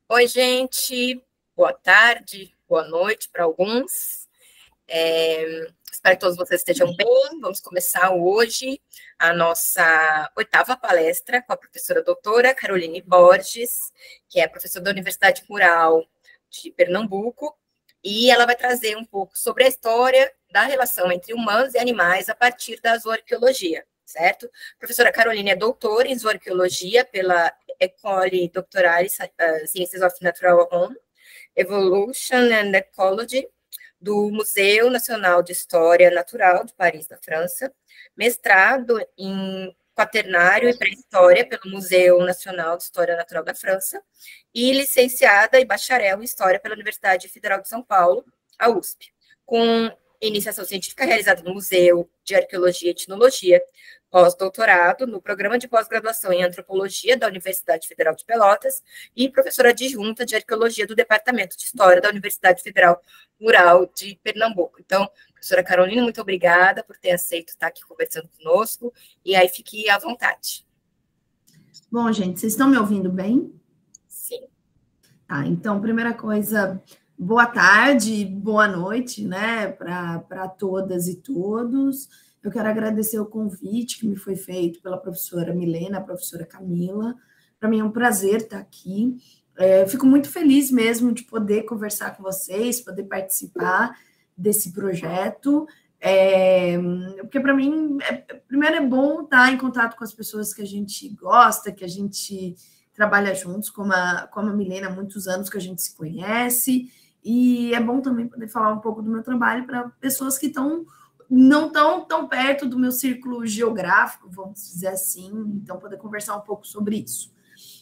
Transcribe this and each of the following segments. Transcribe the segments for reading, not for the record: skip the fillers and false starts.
Oi, gente. Boa tarde, boa noite para alguns. Espero que todos vocês estejam bem. Vamos começar hoje a nossa 8ª palestra com a professora doutora Caroline Borges, que é professora da Universidade Rural de Pernambuco, e ela vai trazer um pouco sobre a história da relação entre humanos e animais a partir da zooarqueologia, certo? A professora Caroline é doutora em zooarqueologia pela École Doctorale Sciences of Natural Home, Evolution and Ecology, do Museu Nacional de História Natural de Paris, na França, mestrado em quaternário e pré-história pelo Museu Nacional de História Natural da França, e licenciada e bacharel em História pela Universidade Federal de São Paulo, a USP, com iniciação científica realizada no Museu de Arqueologia e Etnologia, pós-doutorado no Programa de Pós-Graduação em Antropologia da Universidade Federal de Pelotas e professora adjunta de Arqueologia do Departamento de História da Universidade Federal Rural de Pernambuco. Então, professora Carolina, muito obrigada por ter aceito estar aqui conversando conosco, e aí fique à vontade. Bom, gente, vocês estão me ouvindo bem? Sim. Tá, então, primeira coisa, boa tarde, boa noite, né, para todas e todos. Eu quero agradecer o convite que me foi feito pela professora Milena, a professora Camila. Para mim é um prazer estar aqui. Fico muito feliz mesmo de poder conversar com vocês, poder participar desse projeto, porque para mim, primeiro é bom estar em contato com as pessoas que a gente gosta, que a gente trabalha juntos, como a Milena, há muitos anos que a gente se conhece, e é bom também poder falar um pouco do meu trabalho para pessoas que não estão tão perto do meu círculo geográfico, vamos dizer assim, então poder conversar um pouco sobre isso.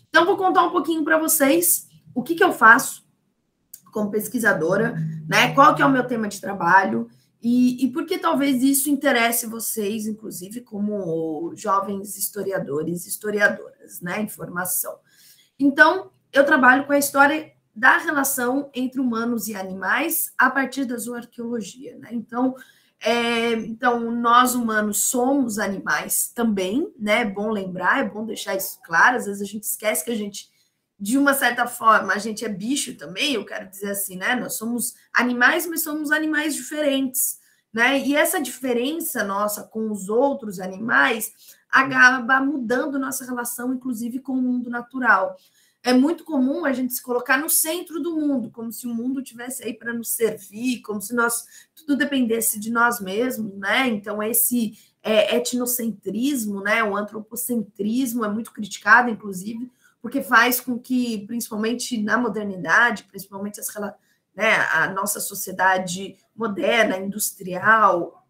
Então, vou contar um pouquinho para vocês o que eu faço como pesquisadora, né? Qual que é o meu tema de trabalho e por que talvez isso interesse vocês, inclusive, como jovens historiadores e historiadoras, né? Em formação. Então, eu trabalho com a história da relação entre humanos e animais a partir da zooarqueologia, né? Então, nós humanos somos animais também, né? É bom lembrar, é bom deixar isso claro. Às vezes a gente esquece que a gente, de uma certa forma, a gente é bicho também, eu quero dizer assim, né? Nós somos animais, mas somos animais diferentes, né? E essa diferença nossa com os outros animais acaba mudando nossa relação, inclusive, com o mundo natural. É muito comum a gente se colocar no centro do mundo, como se o mundo tivesse aí para nos servir, como se tudo dependesse de nós mesmos, né? Então, esse etnocentrismo, né? O antropocentrismo é muito criticado, inclusive, porque faz com que, principalmente na modernidade, principalmente a nossa sociedade moderna, industrial,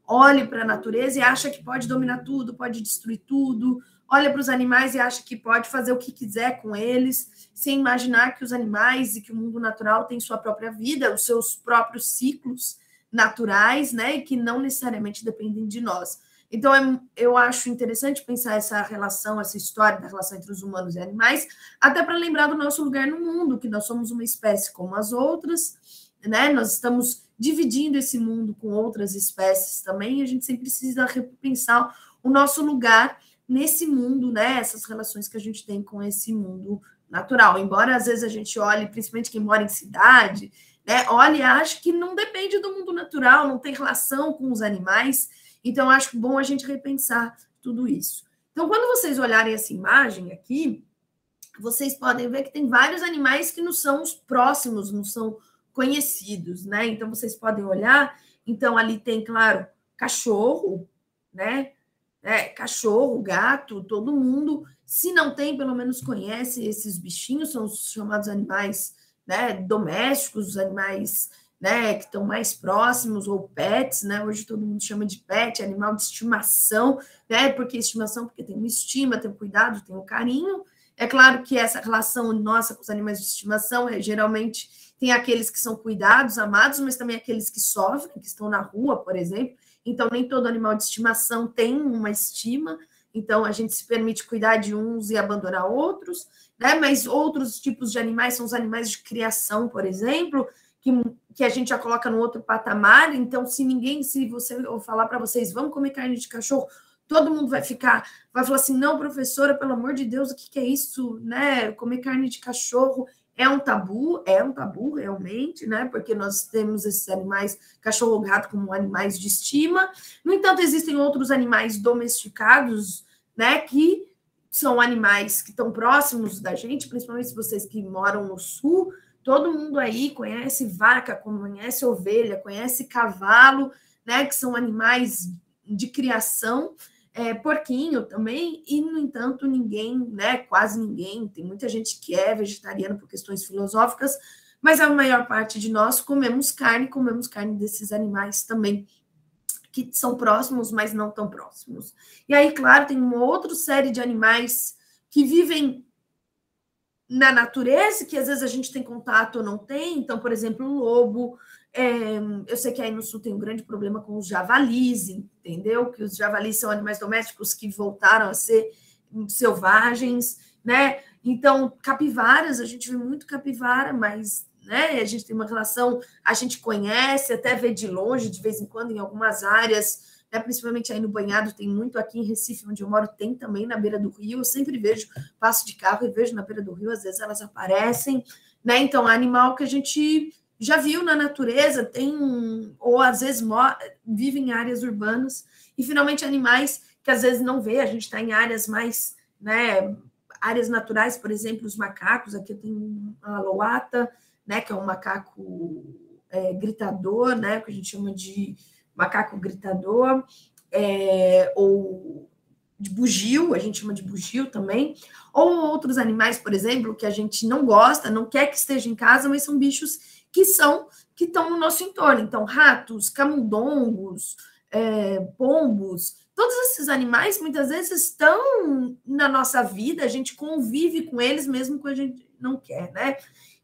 olhe para a natureza e acha que pode dominar tudo, pode destruir tudo, olha para os animais e acha que pode fazer o que quiser com eles, sem imaginar que os animais e que o mundo natural tem sua própria vida, os seus próprios ciclos naturais, né, e que não necessariamente dependem de nós. Então, eu acho interessante pensar essa relação, essa história da relação entre os humanos e animais, até para lembrar do nosso lugar no mundo, que nós somos uma espécie como as outras, né? Nós estamos dividindo esse mundo com outras espécies também, e a gente sempre precisa repensar o nosso lugar nesse mundo, né? Essas relações que a gente tem com esse mundo natural. Embora, às vezes, a gente olhe, principalmente quem mora em cidade, né? Olhe e ache que não depende do mundo natural, não tem relação com os animais. Então, acho bom a gente repensar tudo isso. Então, quando vocês olharem essa imagem aqui, vocês podem ver que tem vários animais que não são os próximos, não são conhecidos, né? Então, vocês podem olhar. Então, ali tem, claro, cachorro, né? Cachorro, gato, todo mundo, se não tem, pelo menos conhece esses bichinhos, são os chamados animais, né, domésticos, os animais, né, que estão mais próximos, ou pets, né? Hoje todo mundo chama de pet, animal de estimação, né? Porque estimação, porque tem uma estima, tem um cuidado, tem um carinho. É claro que essa relação nossa com os animais de estimação geralmente tem aqueles que são cuidados, amados, mas também aqueles que sofrem, que estão na rua, por exemplo. Então, nem todo animal de estimação tem uma estima, então a gente se permite cuidar de uns e abandonar outros, né? Mas outros tipos de animais são os animais de criação, por exemplo, que a gente já coloca no outro patamar. Então, se você eu falar para vocês, vamos comer carne de cachorro, todo mundo vai falar assim, não, professora, pelo amor de Deus, o que é isso, né? Comer carne de cachorro é um tabu realmente, né? Porque nós temos esses animais, cachorro ou gato, como animais de estima. No entanto, existem outros animais domesticados, né? Que são animais que estão próximos da gente, principalmente vocês que moram no sul. Todo mundo aí conhece vaca, conhece ovelha, conhece cavalo, né? Que são animais de criação. Porquinho também, e, no entanto, ninguém, né, quase ninguém, tem muita gente que é vegetariana por questões filosóficas, mas a maior parte de nós comemos carne desses animais também, que são próximos, mas não tão próximos. E aí, claro, tem uma outra série de animais que vivem na natureza, que às vezes a gente tem contato ou não tem, então, por exemplo, o lobo. Eu sei que aí no sul tem um grande problema com os javalis, entendeu? Que os javalis são animais domésticos que voltaram a ser selvagens, né? Então, capivaras, a gente vê muito capivara, mas, né, a gente tem uma relação, a gente conhece, até vê de longe, de vez em quando, em algumas áreas, né, principalmente aí no Banhado, tem muito aqui em Recife, onde eu moro, tem também na beira do rio, eu sempre vejo, passo de carro e vejo na beira do rio, às vezes elas aparecem, né? Então, animal que a gente já viu na natureza, ou às vezes vive em áreas urbanas, e finalmente animais que às vezes não vê, a gente está em áreas mais, né, áreas naturais, por exemplo, os macacos, aqui eu tenho a aloata, né, que é um macaco gritador, né, que a gente chama de macaco gritador, ou de bugio, a gente chama de bugio também, ou outros animais, por exemplo, que a gente não gosta, não quer que esteja em casa, mas são bichos que estão no nosso entorno. Então, ratos, camundongos, pombos, todos esses animais muitas vezes estão na nossa vida, a gente convive com eles mesmo quando a gente não quer, né?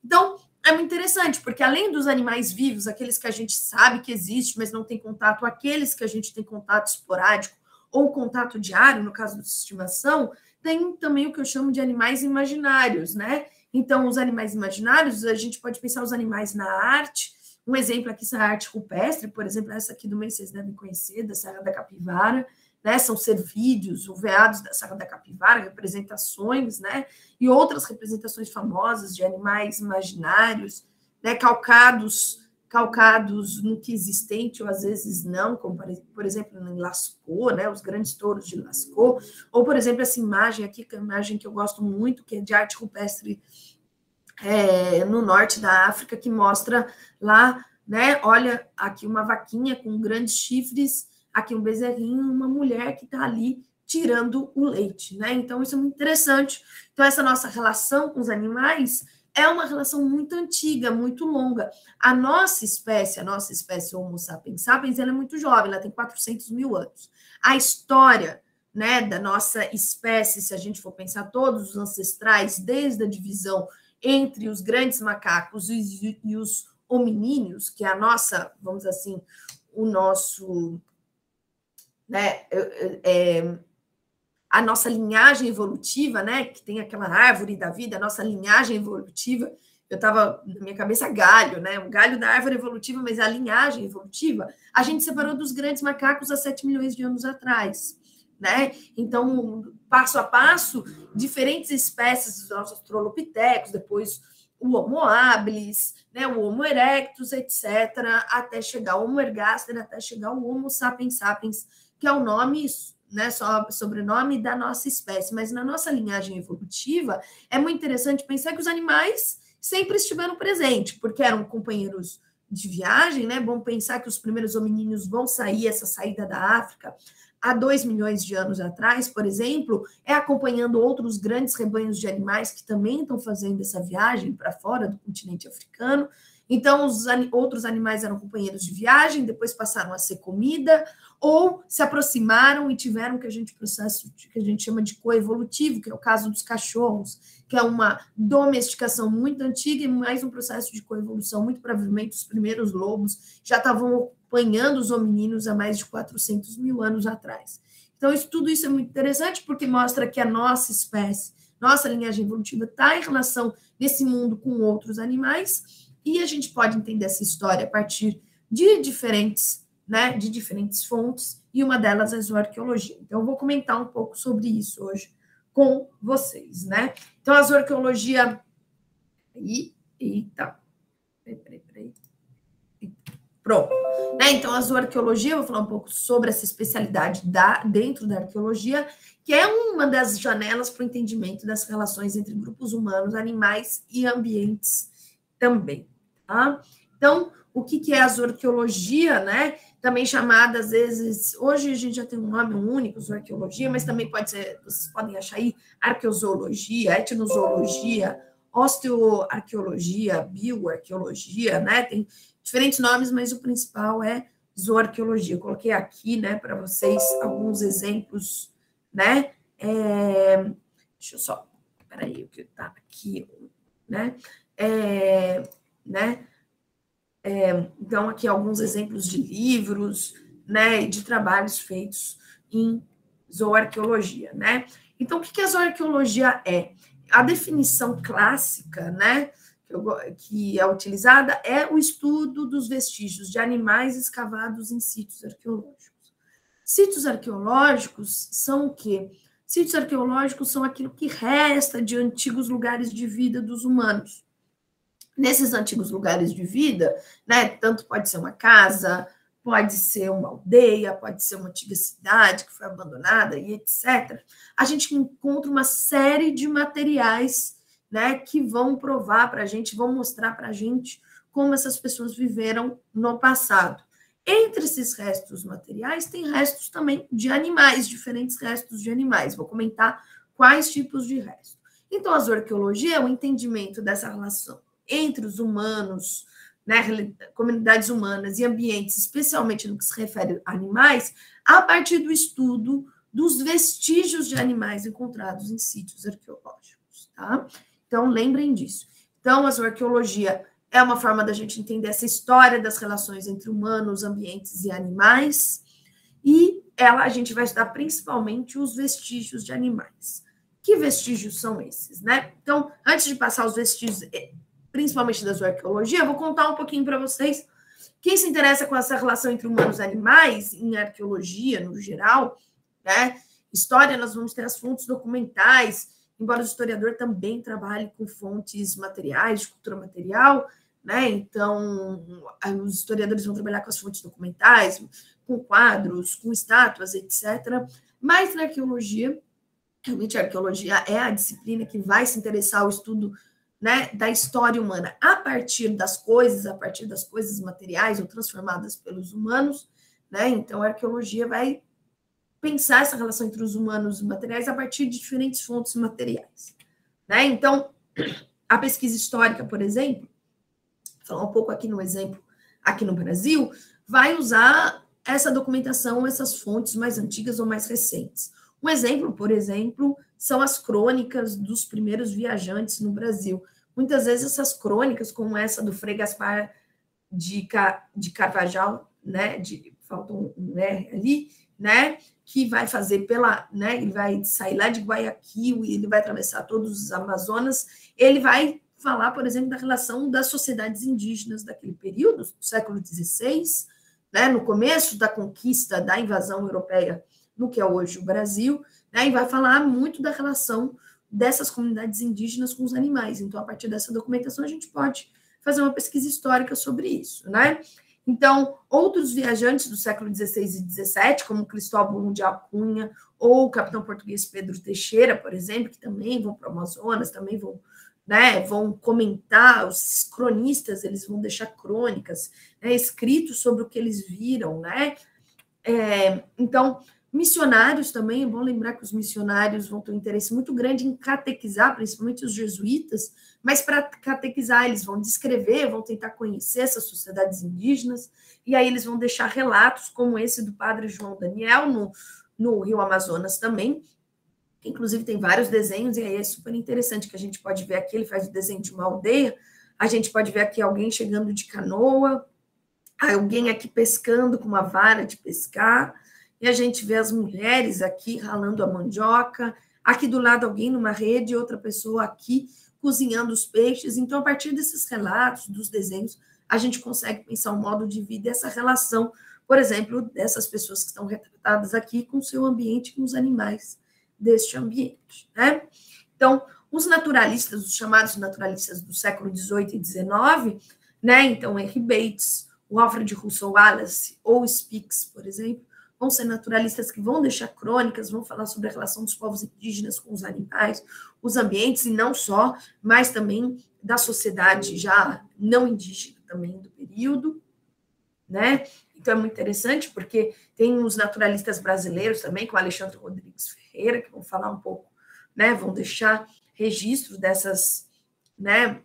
Então, é muito interessante, porque além dos animais vivos, aqueles que a gente sabe que existe, mas não tem contato, aqueles que a gente tem contato esporádico ou contato diário, no caso da estimação, tem também o que eu chamo de animais imaginários, né? Então, os animais imaginários, a gente pode pensar os animais na arte. Um exemplo aqui é a arte rupestre, por exemplo, essa aqui do meio vocês devem conhecer, da Serra da Capivara, né? São cervídeos, ou veados da Serra da Capivara, representações, né? E outras representações famosas de animais imaginários, né? Calcados no que existente, ou às vezes não, como por exemplo em Lascaux, né? Os grandes touros de Lascaux, ou por exemplo essa imagem aqui, que é uma imagem que eu gosto muito, que é de arte rupestre no norte da África, que mostra lá, né? Olha, aqui uma vaquinha com grandes chifres, aqui um bezerrinho, uma mulher que está ali tirando o leite, né? Então, isso é muito interessante. Então, essa nossa relação com os animais é uma relação muito antiga, muito longa. A nossa espécie Homo sapiens sapiens, ela é muito jovem, ela tem 400 mil anos. A história, né, da nossa espécie, se a gente for pensar todos os ancestrais, desde a divisão entre os grandes macacos e os hominíneos, que é a nossa, vamos dizer assim, o nosso, né, a nossa linhagem evolutiva, né, que tem aquela árvore da vida, a nossa linhagem evolutiva, eu estava na minha cabeça galho, né, um galho da árvore evolutiva, mas a linhagem evolutiva, a gente separou dos grandes macacos há 7 milhões de anos atrás, né? Então, passo a passo, diferentes espécies dos nossos australopitecos, depois o Homo habilis, né, o Homo erectus, etc., até chegar ao Homo ergaster, até chegar ao Homo sapiens sapiens, que é o nome, né, sobrenome da nossa espécie. Mas na nossa linhagem evolutiva, é muito interessante pensar que os animais sempre estiveram presentes, porque eram companheiros de viagem, né? Vamos pensar que os primeiros hominíneos vão sair, essa saída da África, há 2 milhões de anos atrás, por exemplo, acompanhando outros grandes rebanhos de animais que também estão fazendo essa viagem para fora do continente africano. Então, os outros animais eram companheiros de viagem, depois passaram a ser comida, ou se aproximaram e tiveram processo que a gente chama de coevolutivo, que é o caso dos cachorros, que é uma domesticação muito antiga e mais um processo de coevolução. Muito provavelmente os primeiros lobos já estavam acompanhando os hominíneos há mais de 400 mil anos atrás. Então, tudo isso é muito interessante porque mostra que a nossa espécie, nossa linhagem evolutiva está em relação nesse mundo com outros animais, e a gente pode entender essa história a partir de diferentes, né, de diferentes fontes, e uma delas é zooarqueologia. Então, eu vou comentar um pouco sobre isso hoje com vocês, né? Então, a zooarqueologia... Eita! Peraí. Pronto. Né? Então, a zooarqueologia, eu vou falar um pouco sobre essa especialidade dentro da arqueologia, que é uma das janelas para o entendimento das relações entre grupos humanos, animais e ambientes também. Tá? Então, o que é a zooarqueologia, né? Também chamada, às vezes, hoje a gente já tem um nome único, zooarqueologia, mas também pode ser, vocês podem achar aí, arqueozoologia, etnozoologia, osteoarqueologia, bioarqueologia, né? Tem diferentes nomes, mas o principal é zooarqueologia. Eu coloquei aqui, né, para vocês alguns exemplos, né? Deixa eu só, peraí, o que está aqui, né? Então, aqui alguns exemplos de livros, né, e de trabalhos feitos em zooarqueologia, né? Então, o que a zooarqueologia é? A definição clássica, né, que é utilizada é o estudo dos vestígios de animais escavados em sítios arqueológicos. Sítios arqueológicos são o quê? Sítios arqueológicos são aquilo que resta de antigos lugares de vida dos humanos. Nesses antigos lugares de vida, né, tanto pode ser uma casa, pode ser uma aldeia, pode ser uma antiga cidade que foi abandonada e etc. A gente encontra uma série de materiais, né, que vão provar para a gente, vão mostrar para a gente como essas pessoas viveram no passado. Entre esses restos materiais, tem restos também de animais, diferentes restos de animais. Vou comentar quais tipos de restos. Então, a zooarqueologia é o entendimento dessa relação entre os humanos, né, comunidades humanas e ambientes, especialmente no que se refere a animais, a partir do estudo dos vestígios de animais encontrados em sítios arqueológicos, tá? Então, lembrem disso. Então, a zooarqueologia é uma forma da gente entender essa história das relações entre humanos, ambientes e animais, e a gente vai estudar principalmente os vestígios de animais. Que vestígios são esses, né? Então, antes de passar os vestígios, principalmente da zooarqueologia, eu vou contar um pouquinho para vocês. Quem se interessa com essa relação entre humanos e animais, em arqueologia, no geral, né? História, nós vamos ter as fontes documentais, embora o historiador também trabalhe com fontes materiais, de cultura material, né? Então, os historiadores vão trabalhar com as fontes documentais, com quadros, com estátuas, etc. Mas na arqueologia, realmente a arqueologia é a disciplina que vai se interessar ao estudo, né, da história humana a partir das coisas materiais ou transformadas pelos humanos, né? Então, a arqueologia vai pensar essa relação entre os humanos e materiais a partir de diferentes fontes materiais, né? Então, a pesquisa histórica, por exemplo, falar um pouco aqui no exemplo, aqui no Brasil, vai usar essa documentação, essas fontes mais antigas ou mais recentes. Um exemplo, por exemplo, são as crônicas dos primeiros viajantes no Brasil. Muitas vezes essas crônicas, como essa do Frei Gaspar de Carvajal, né, faltou um R ali, né, que vai fazer né, ele vai sair lá de Guayaquil e ele vai atravessar todos os Amazonas, ele vai falar, por exemplo, da relação das sociedades indígenas daquele período, do século XVI, né, no começo da conquista, da invasão europeia no que é hoje o Brasil, né, e vai falar muito da relação dessas comunidades indígenas com os animais. Então, a partir dessa documentação, a gente pode fazer uma pesquisa histórica sobre isso, né? Então, outros viajantes do século XVI e XVII, como Cristóvão de Alcunha ou o capitão português Pedro Teixeira, por exemplo, que também vão para o Amazonas, também vão, né, vão comentar, os cronistas, eles vão deixar crônicas, né, escritos sobre o que eles viram, né? Então, missionários também, é bom lembrar que os missionários vão ter um interesse muito grande em catequizar, principalmente os jesuítas, mas para catequizar eles vão descrever, vão tentar conhecer essas sociedades indígenas, e aí eles vão deixar relatos como esse do padre João Daniel, no Rio Amazonas também, que inclusive tem vários desenhos, e aí é super interessante que a gente pode ver aqui, ele faz o desenho de uma aldeia, a gente pode ver aqui alguém chegando de canoa, alguém aqui pescando com uma vara de pescar, e a gente vê as mulheres aqui ralando a mandioca, aqui do lado alguém numa rede, outra pessoa aqui cozinhando os peixes. Então, a partir desses relatos, dos desenhos, a gente consegue pensar um modo de vida e essa relação, por exemplo, dessas pessoas que estão retratadas aqui com o seu ambiente, com os animais deste ambiente, né? Então, os naturalistas, os chamados naturalistas do século XVIII e XIX, né? Então, Henry Bates, o Alfred Russel Wallace ou Spix, por exemplo, vão ser naturalistas que vão deixar crônicas, vão falar sobre a relação dos povos indígenas com os animais, os ambientes, e não só, mas também da sociedade já não indígena também do período, né? Então é muito interessante, porque tem os naturalistas brasileiros também, como Alexandre Rodrigues Ferreira, que vão falar um pouco, né? Vão deixar registros dessas, né?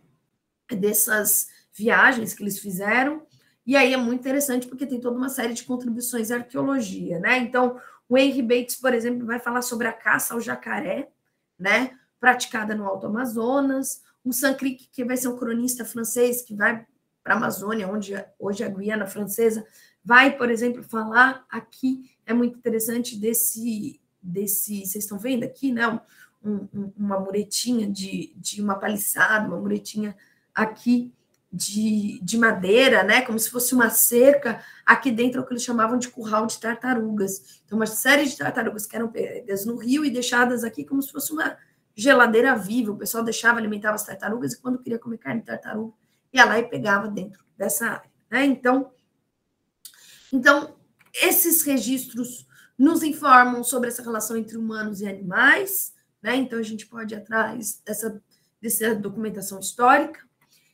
Dessas viagens que eles fizeram. E aí é muito interessante porque tem toda uma série de contribuições à arqueologia, né? Então, o Henry Bates, por exemplo, vai falar sobre a caça ao jacaré, né? Praticada no Alto Amazonas. O Sancric, que vai ser um cronista francês que vai para a Amazônia, onde hoje é a Guiana Francesa, vai, por exemplo, falar aqui, é muito interessante desse vocês estão vendo aqui, né? Uma muretinha de uma paliçada, uma muretinha aqui de madeira, né? Como se fosse uma cerca. Aqui dentro é o que eles chamavam de curral de tartarugas. Então, uma série de tartarugas que eram pegas no rio e deixadas aqui como se fosse uma geladeira viva. O pessoal deixava, alimentava as tartarugas e quando queria comer carne de tartaruga, ia lá e pegava dentro dessa área, né? Então, esses registros nos informam sobre essa relação entre humanos e animais, né? Então, a gente pode ir atrás dessa documentação histórica,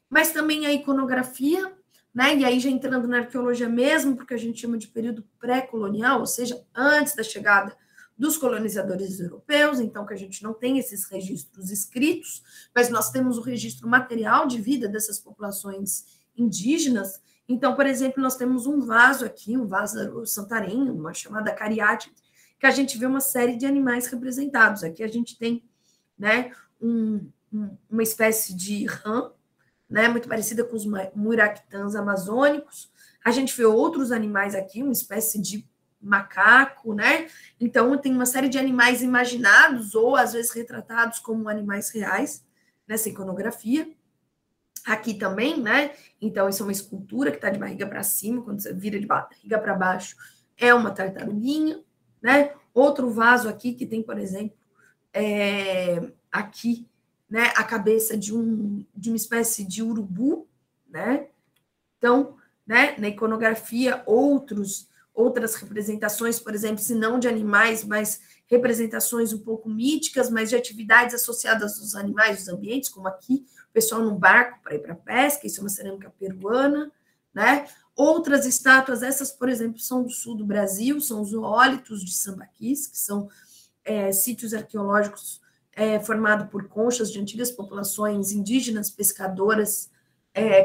mas também a iconografia, né? E aí já entrando na arqueologia mesmo, porque a gente chama de período pré-colonial, ou seja, antes da chegada dos colonizadores europeus, então que a gente não tem esses registros escritos, mas nós temos o registro material de vida dessas populações indígenas. Então, por exemplo, nós temos um vaso aqui, um vaso Santarém, uma chamada cariátide, que a gente vê uma série de animais representados. Aqui a gente tem, né, uma espécie de rã, né, muito parecida com os muractãs amazônicos. A gente vê outros animais aqui, uma espécie de macaco, né? Então, tem uma série de animais imaginados ou, às vezes, retratados como animais reais nessa iconografia. Aqui também, né? Então, isso é uma escultura que está de barriga para cima, quando você vira de barriga para baixo, é uma tartaruguinha, né? Outro vaso aqui que tem, por exemplo, aqui, né, a cabeça de uma espécie de urubu, né? Então, né, na iconografia, outras representações, por exemplo, se não de animais, mas representações um pouco míticas, mas de atividades associadas aos animais, dos ambientes, como aqui, o pessoal num barco para ir para a pesca, isso é uma cerâmica peruana, né? Outras estátuas, essas, por exemplo, são do sul do Brasil, são os oólitos de Sambaquis, que são sítios arqueológicos formados por conchas de antigas populações indígenas, pescadoras,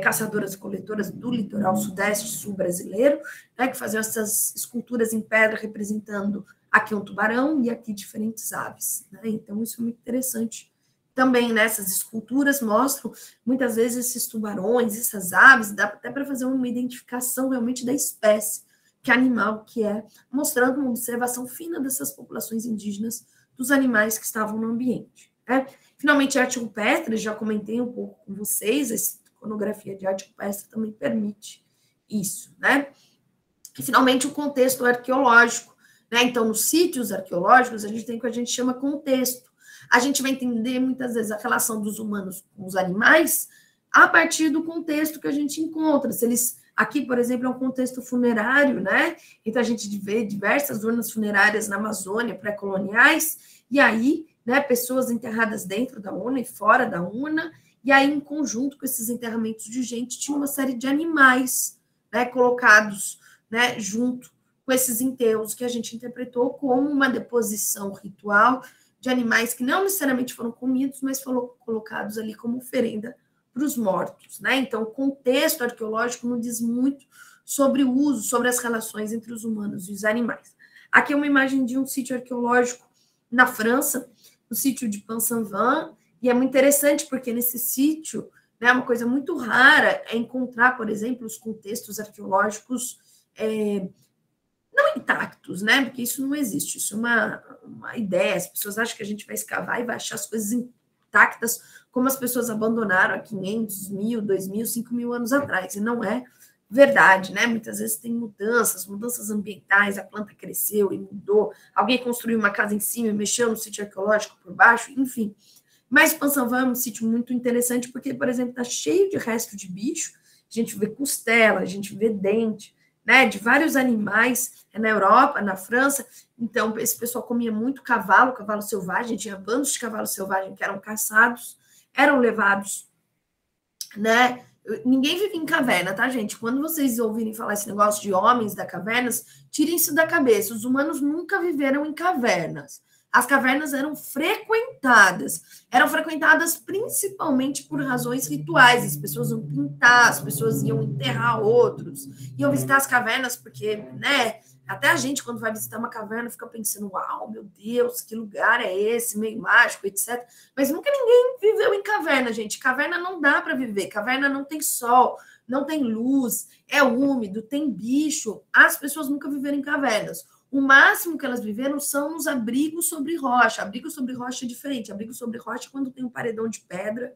caçadoras e coletoras do litoral sudeste sul brasileiro, né, que faziam essas esculturas em pedra representando aqui um tubarão e aqui diferentes aves, né? Então, isso é muito interessante. Também nessas esculturas mostram, muitas vezes, esses tubarões, essas aves, dá até para fazer uma identificação realmente da espécie, que animal que é, mostrando uma observação fina dessas populações indígenas, dos animais que estavam no ambiente, né? Finalmente, a arte rupestre, já comentei um pouco com vocês, essa iconografia de arte rupestre também permite isso, né? E, finalmente, o contexto arqueológico, né? Então, nos sítios arqueológicos, a gente tem o que a gente chama contexto. A gente vai entender, muitas vezes, a relação dos humanos com os animais a partir do contexto que a gente encontra. Se eles... Aqui, por exemplo, é um contexto funerário, né? Então, a gente vê diversas urnas funerárias na Amazônia, pré-coloniais, e aí, né, pessoas enterradas dentro da urna e fora da urna, e aí, em conjunto com esses enterramentos de gente, tinha uma série de animais, né, colocados, né, junto com esses enterros, que a gente interpretou como uma deposição ritual de animais que não necessariamente foram comidos, mas foram colocados ali como oferenda para os mortos, né? Então, o contexto arqueológico nos diz muito sobre o uso, sobre as relações entre os humanos e os animais. Aqui é uma imagem de um sítio arqueológico na França, o sítio de Pansanvan, e é muito interessante porque nesse sítio, né, uma coisa muito rara é encontrar, por exemplo, os contextos arqueológicos não intactos, né? Porque isso não existe, isso é uma ideia, as pessoas acham que a gente vai escavar e vai achar as coisas intactas como as pessoas abandonaram há 500, 1.000, 2.000, 5.000 anos atrás, e não é verdade, né? Muitas vezes tem mudanças ambientais, a planta cresceu e mudou, alguém construiu uma casa em cima e mexeu no sítio arqueológico por baixo, enfim. Mas Pansanvan é um sítio muito interessante porque, por exemplo, está cheio de resto de bicho, a gente vê costela, a gente vê dente, né? De vários animais na Europa, na França. Então, esse pessoal comia muito cavalo selvagem, tinha bandos de cavalo selvagem que eram caçados, eram levados, né? Ninguém vive em caverna, tá, gente? Quando vocês ouvirem falar esse negócio de homens da cavernas, tirem isso da cabeça. Os humanos nunca viveram em cavernas. As cavernas eram frequentadas principalmente por razões rituais. As pessoas iam pintar, as pessoas iam enterrar outros, iam visitar as cavernas porque, né? Até a gente, quando vai visitar uma caverna, fica pensando, uau, meu Deus, que lugar é esse, meio mágico, etc. Mas nunca ninguém viveu em caverna, gente. Caverna não dá para viver, caverna não tem sol, não tem luz, é úmido, tem bicho. As pessoas nunca viveram em cavernas. O máximo que elas viveram são nos abrigos sobre rocha. Abrigo sobre rocha é diferente. Abrigo sobre rocha é quando tem um paredão de pedra,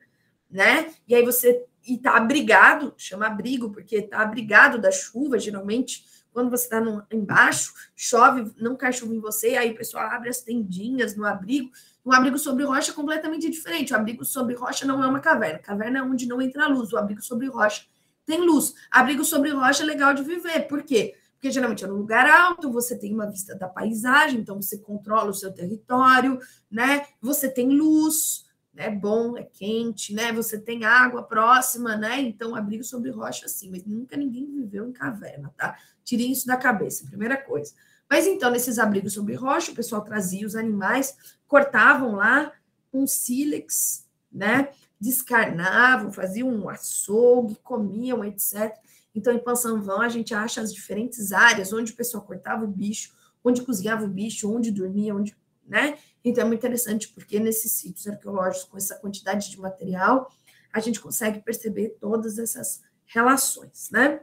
né? E aí você está abrigado, chama abrigo, porque está abrigado da chuva, geralmente. Quando você está embaixo, chove, não cai chuva em você, aí o pessoal abre as tendinhas no abrigo. Um abrigo sobre rocha é completamente diferente. O abrigo sobre rocha não é uma caverna. Caverna é onde não entra luz. O abrigo sobre rocha tem luz. Abrigo sobre rocha é legal de viver. Por quê? Porque geralmente é num lugar alto, você tem uma vista da paisagem, então você controla o seu território, né? Você tem luz, é bom, é quente, né? Você tem água próxima, né? Então, abrigo sobre rocha, sim, mas nunca ninguém viveu em caverna, tá? Tirem isso da cabeça, primeira coisa. Mas então, nesses abrigos sobre rocha, o pessoal trazia os animais, cortavam lá um sílex, né? Descarnavam, faziam um açougue, comiam, etc. Então, em Pansanvan, a gente acha as diferentes áreas onde o pessoal cortava o bicho, onde cozinhava o bicho, onde dormia, onde, né? Então, é muito interessante, porque nesses sítios arqueológicos, com essa quantidade de material, a gente consegue perceber todas essas relações, né?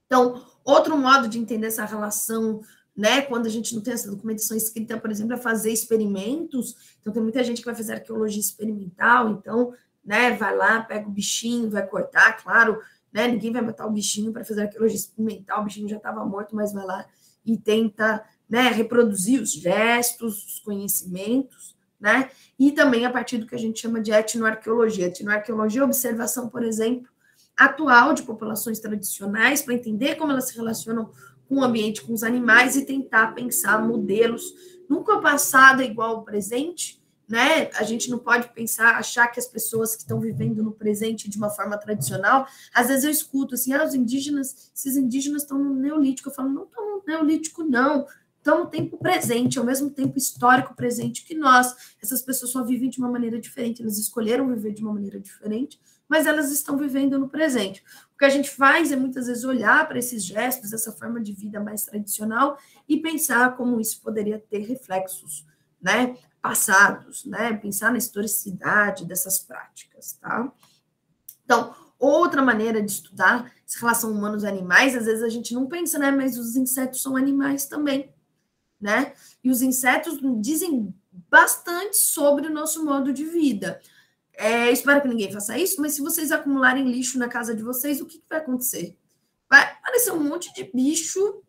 Então, outro modo de entender essa relação, né, quando a gente não tem essa documentação escrita, por exemplo, é fazer experimentos. Então, tem muita gente que vai fazer arqueologia experimental, então, né, vai lá, pega o bichinho, vai cortar, claro, né, ninguém vai matar o bichinho para fazer arqueologia experimental, o bichinho já estava morto, mas vai lá e tenta, né, reproduzir os gestos, os conhecimentos, né, e também a partir do que a gente chama de etnoarqueologia. Etnoarqueologia é observação, por exemplo, atual de populações tradicionais, para entender como elas se relacionam com o ambiente, com os animais, e tentar pensar modelos. Nunca o passado é igual ao presente, né? A gente não pode pensar, achar que as pessoas que estão vivendo no presente de uma forma tradicional, às vezes eu escuto assim, os indígenas, esses indígenas estão no Neolítico. Eu falo, não estão no Neolítico, não. Estão no tempo presente, ao mesmo tempo histórico presente que nós. Essas pessoas só vivem de uma maneira diferente, elas escolheram viver de uma maneira diferente, mas elas estão vivendo no presente. O que a gente faz é, muitas vezes, olhar para esses gestos, essa forma de vida mais tradicional, e pensar como isso poderia ter reflexos, né, passados, né, pensar na historicidade dessas práticas, tá? Então, outra maneira de estudar essa relação humanos-animais, às vezes a gente não pensa, né, mas os insetos são animais também, né? E os insetos dizem bastante sobre o nosso modo de vida. Espero que ninguém faça isso, mas se vocês acumularem lixo na casa de vocês, o que vai acontecer? Vai aparecer um monte de bicho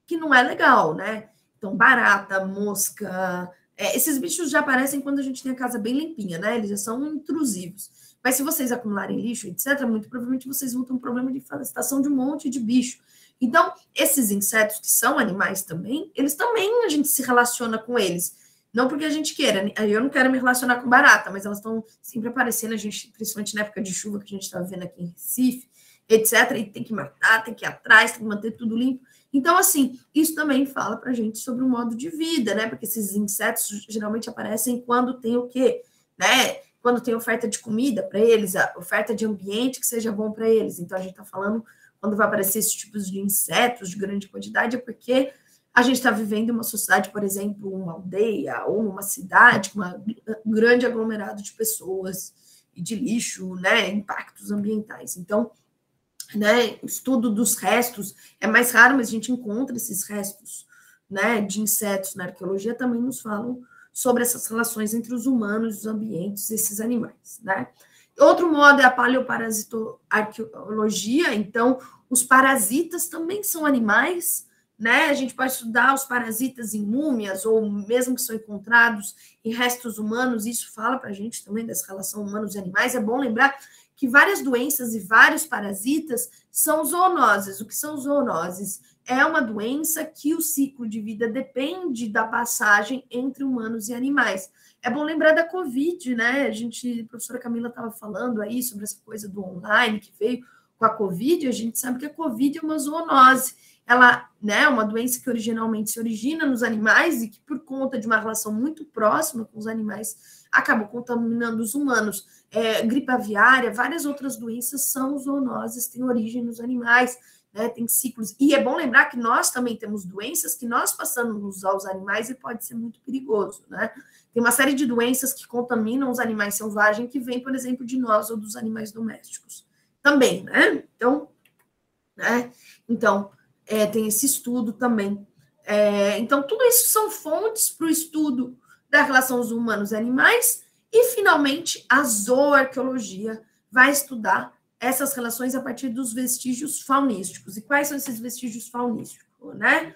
que não é legal, né? Então, barata, mosca, esses bichos já aparecem quando a gente tem a casa bem limpinha, né? Eles já são intrusivos. Mas se vocês acumularem lixo, etc., muito provavelmente vocês vão ter um problema de infestação de um monte de bicho. Então, esses insetos, que são animais também, eles também, a gente se relaciona com eles. Não porque a gente queira, eu não quero me relacionar com barata, mas elas estão sempre aparecendo, a gente, principalmente na época de chuva que a gente está vivendo aqui em Recife, etc. E tem que matar, tem que ir atrás, tem que manter tudo limpo. Então, assim, isso também fala para a gente sobre o modo de vida, né? Porque esses insetos geralmente aparecem quando tem o quê? Né? Quando tem oferta de comida para eles, a oferta de ambiente que seja bom para eles. Então, a gente está falando, quando vai aparecer esses tipos de insetos de grande quantidade, é porque a gente está vivendo em uma sociedade, por exemplo, uma aldeia ou uma cidade com um grande aglomerado de pessoas e de lixo, né, impactos ambientais. Então, né, o estudo dos restos é mais raro, mas a gente encontra esses restos, né, de insetos na arqueologia, também nos falam sobre essas relações entre os humanos, os ambientes e esses animais, né? Outro modo é a paleoparasitoarqueologia. Então, os parasitas também são animais, né? A gente pode estudar os parasitas em múmias, ou mesmo que são encontrados em restos humanos. Isso fala para a gente também dessa relação humanos e animais. É bom lembrar que várias doenças e vários parasitas são zoonoses. O que são zoonoses? É uma doença que o ciclo de vida depende da passagem entre humanos e animais. É bom lembrar da Covid, né? A professora Camila estava falando aí sobre essa coisa do online que veio com a Covid. A gente sabe que a Covid é uma zoonose. Ela, né, é uma doença que originalmente se origina nos animais e que, por conta de uma relação muito próxima com os animais, acabou contaminando os humanos. Gripe aviária, várias outras doenças são zoonoses, têm origem nos animais, né, tem ciclos. E é bom lembrar que nós também temos doenças que nós passamos aos animais e pode ser muito perigoso, né? Tem uma série de doenças que contaminam os animais selvagens que vêm, por exemplo, de nós ou dos animais domésticos. Também, né? Então, tem esse estudo também. Então, tudo isso são fontes para o estudo da relação dos humanos e animais. E, finalmente, a zooarqueologia vai estudar essas relações a partir dos vestígios faunísticos. E quais são esses vestígios faunísticos, né?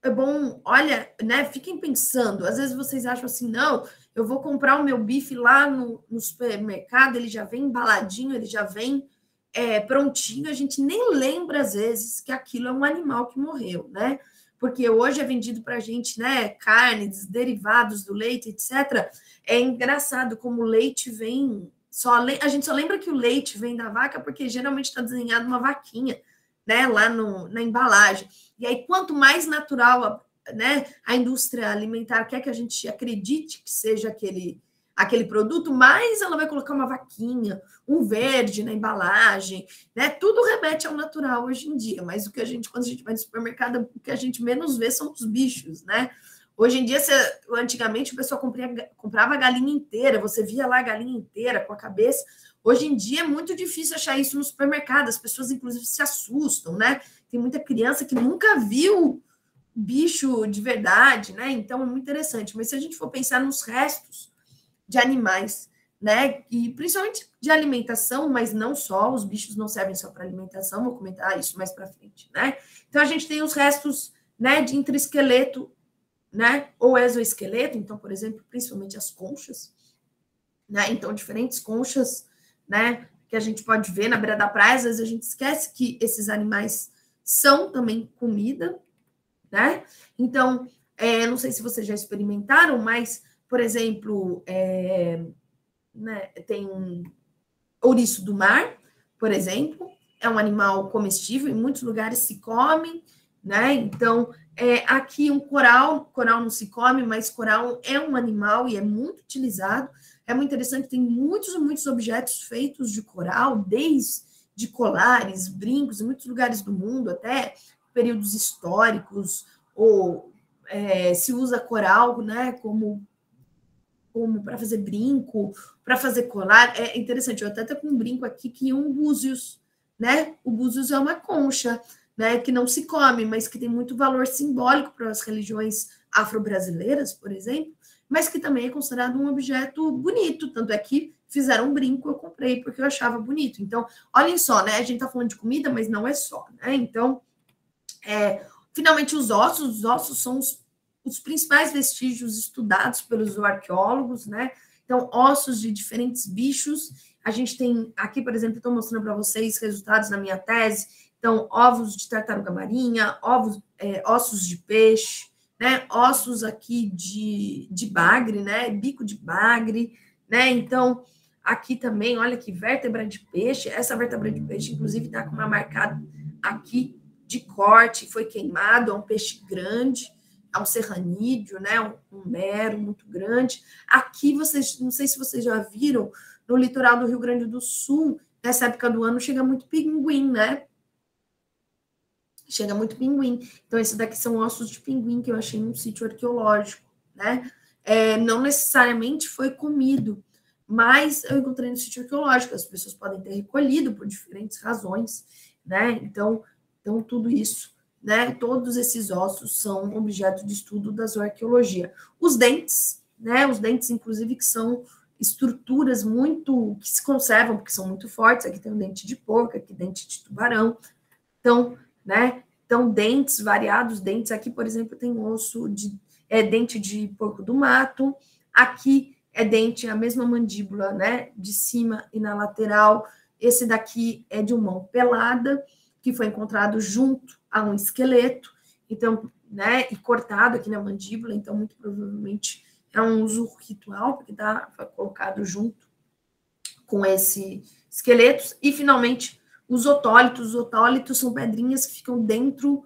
É bom, olha, né? Fiquem pensando. Às vezes vocês acham assim, não, eu vou comprar o meu bife lá no supermercado, ele já vem embaladinho, ele já vem prontinho. A gente nem lembra, às vezes, que aquilo é um animal que morreu, né? Porque hoje é vendido para a gente, né? Carnes, derivados do leite, etc. É engraçado como o leite vem. A gente só lembra que o leite vem da vaca porque geralmente está desenhado uma vaquinha, né? Lá na embalagem. E aí, quanto mais natural, né, a indústria alimentar quer que a gente acredite que seja aquele produto, mais ela vai colocar uma vaquinha, um verde na embalagem, né? Tudo remete ao natural hoje em dia, mas quando a gente vai no supermercado, o que a gente menos vê são os bichos, né? Hoje em dia, antigamente, o pessoal comprava a galinha inteira, você via lá a galinha inteira com a cabeça. Hoje em dia é muito difícil achar isso no supermercado, as pessoas, inclusive, se assustam, né? Tem muita criança que nunca viu bicho de verdade, né? Então é muito interessante. Mas se a gente for pensar nos restos de animais, né? E principalmente de alimentação, mas não só, os bichos não servem só para alimentação, vou comentar isso mais para frente, né? Então a gente tem os restos, né, de intraesqueleto, né? Ou exoesqueleto, então, por exemplo, principalmente as conchas, né? Então, diferentes conchas, né? Que a gente pode ver na beira da praia, às vezes a gente esquece que esses animais são também comida, né? Então, não sei se vocês já experimentaram, mas, por exemplo, né, tem ouriço do mar, por exemplo, é um animal comestível, em muitos lugares se come, né? Então, aqui um coral não se come, mas coral é um animal e é muito utilizado. É muito interessante, tem muitos objetos feitos de coral, desde colares, brincos, em muitos lugares do mundo, até períodos históricos, ou se usa coral, né, como para fazer brinco, para fazer colar. É interessante, eu até estou com um brinco aqui que é um búzios, né? O búzios é uma concha, né, que não se come, mas que tem muito valor simbólico para as religiões afro-brasileiras, por exemplo, mas que também é considerado um objeto bonito, tanto é que fizeram um brinco, eu comprei porque eu achava bonito. Então, olhem só, né? A gente está falando de comida, mas não é só, né? Então, finalmente, os ossos são os principais vestígios estudados pelos arqueólogos, né? Então, ossos de diferentes bichos. A gente tem aqui, por exemplo, estou mostrando para vocês resultados na minha tese. Então, ovos de tartaruga marinha, ossos de peixe, né? Ossos aqui de bagre, né? Bico de bagre, né? Então, aqui também, olha que vértebra de peixe. Essa vértebra de peixe, inclusive, está com uma marcada aqui de corte, foi queimado, é um peixe grande, é um serranídeo, né? Um mero muito grande. Aqui, não sei se vocês já viram, no litoral do Rio Grande do Sul, nessa época do ano, chega muito pinguim, né? Chega muito pinguim. Então, esses daqui são ossos de pinguim que eu achei num sítio arqueológico, né? Não necessariamente foi comido, mas eu encontrei no sítio arqueológico. As pessoas podem ter recolhido por diferentes razões, né? Então tudo isso, né? Todos esses ossos são objeto de estudo da zooarqueologia. Os dentes, né? Os dentes, inclusive, que são estruturas muito que se conservam, porque são muito fortes. Aqui tem um dente de porco, aqui dente de tubarão. Então, né? Então, dentes, variados dentes. Aqui, por exemplo, tem osso de dente de porco do mato. Aqui é dente, a mesma mandíbula, né? De cima e na lateral. Esse daqui é de uma mão pelada, que foi encontrado junto a um esqueleto. Então, né? E cortado aqui na mandíbula. Então, muito provavelmente é um uso ritual, porque foi colocado junto com esse esqueleto. E, finalmente, os otólitos. Os otólitos são pedrinhas que ficam dentro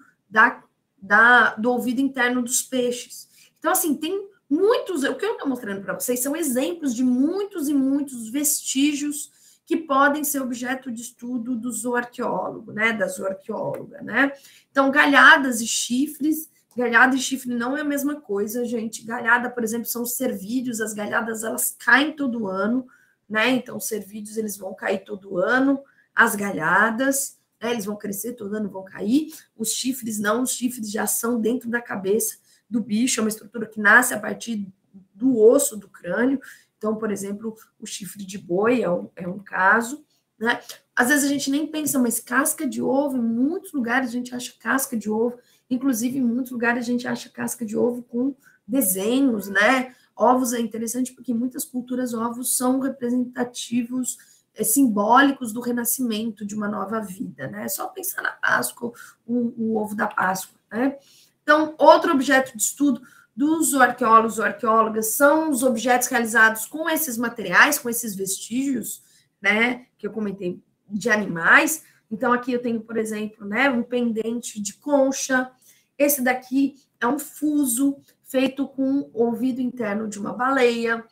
do ouvido interno dos peixes. Então, assim, tem muitos... O que eu estou mostrando para vocês são exemplos de muitos e muitos vestígios que podem ser objeto de estudo do zooarqueólogo, né? Da zooarqueóloga, né? Então, galhadas e chifres... Galhada e chifre não é a mesma coisa, gente. Galhada, por exemplo, são os cervídeos. As galhadas, elas caem todo ano, né? Então, os cervídeos, eles vão cair todo ano. As galhadas, né? Eles vão crescer todo ano, vão cair. Os chifres não. Os chifres já são dentro da cabeça do bicho. É uma estrutura que nasce a partir do osso do crânio. Então, por exemplo, o chifre de boi é um caso, né? Às vezes a gente nem pensa, mas casca de ovo, em muitos lugares a gente acha casca de ovo. Inclusive, em muitos lugares a gente acha casca de ovo com desenhos, né? Ovos é interessante porque em muitas culturas ovos são representativos, simbólicos do renascimento de uma nova vida, né? É só pensar na Páscoa, o ovo da Páscoa, né? Então, outro objeto de estudo dos arqueólogos ou arqueólogas são os objetos realizados com esses materiais, com esses vestígios, né? Que eu comentei, de animais. Então, aqui eu tenho, por exemplo, né, um pendente de concha. Esse daqui é um fuso feito com o ouvido interno de uma baleia,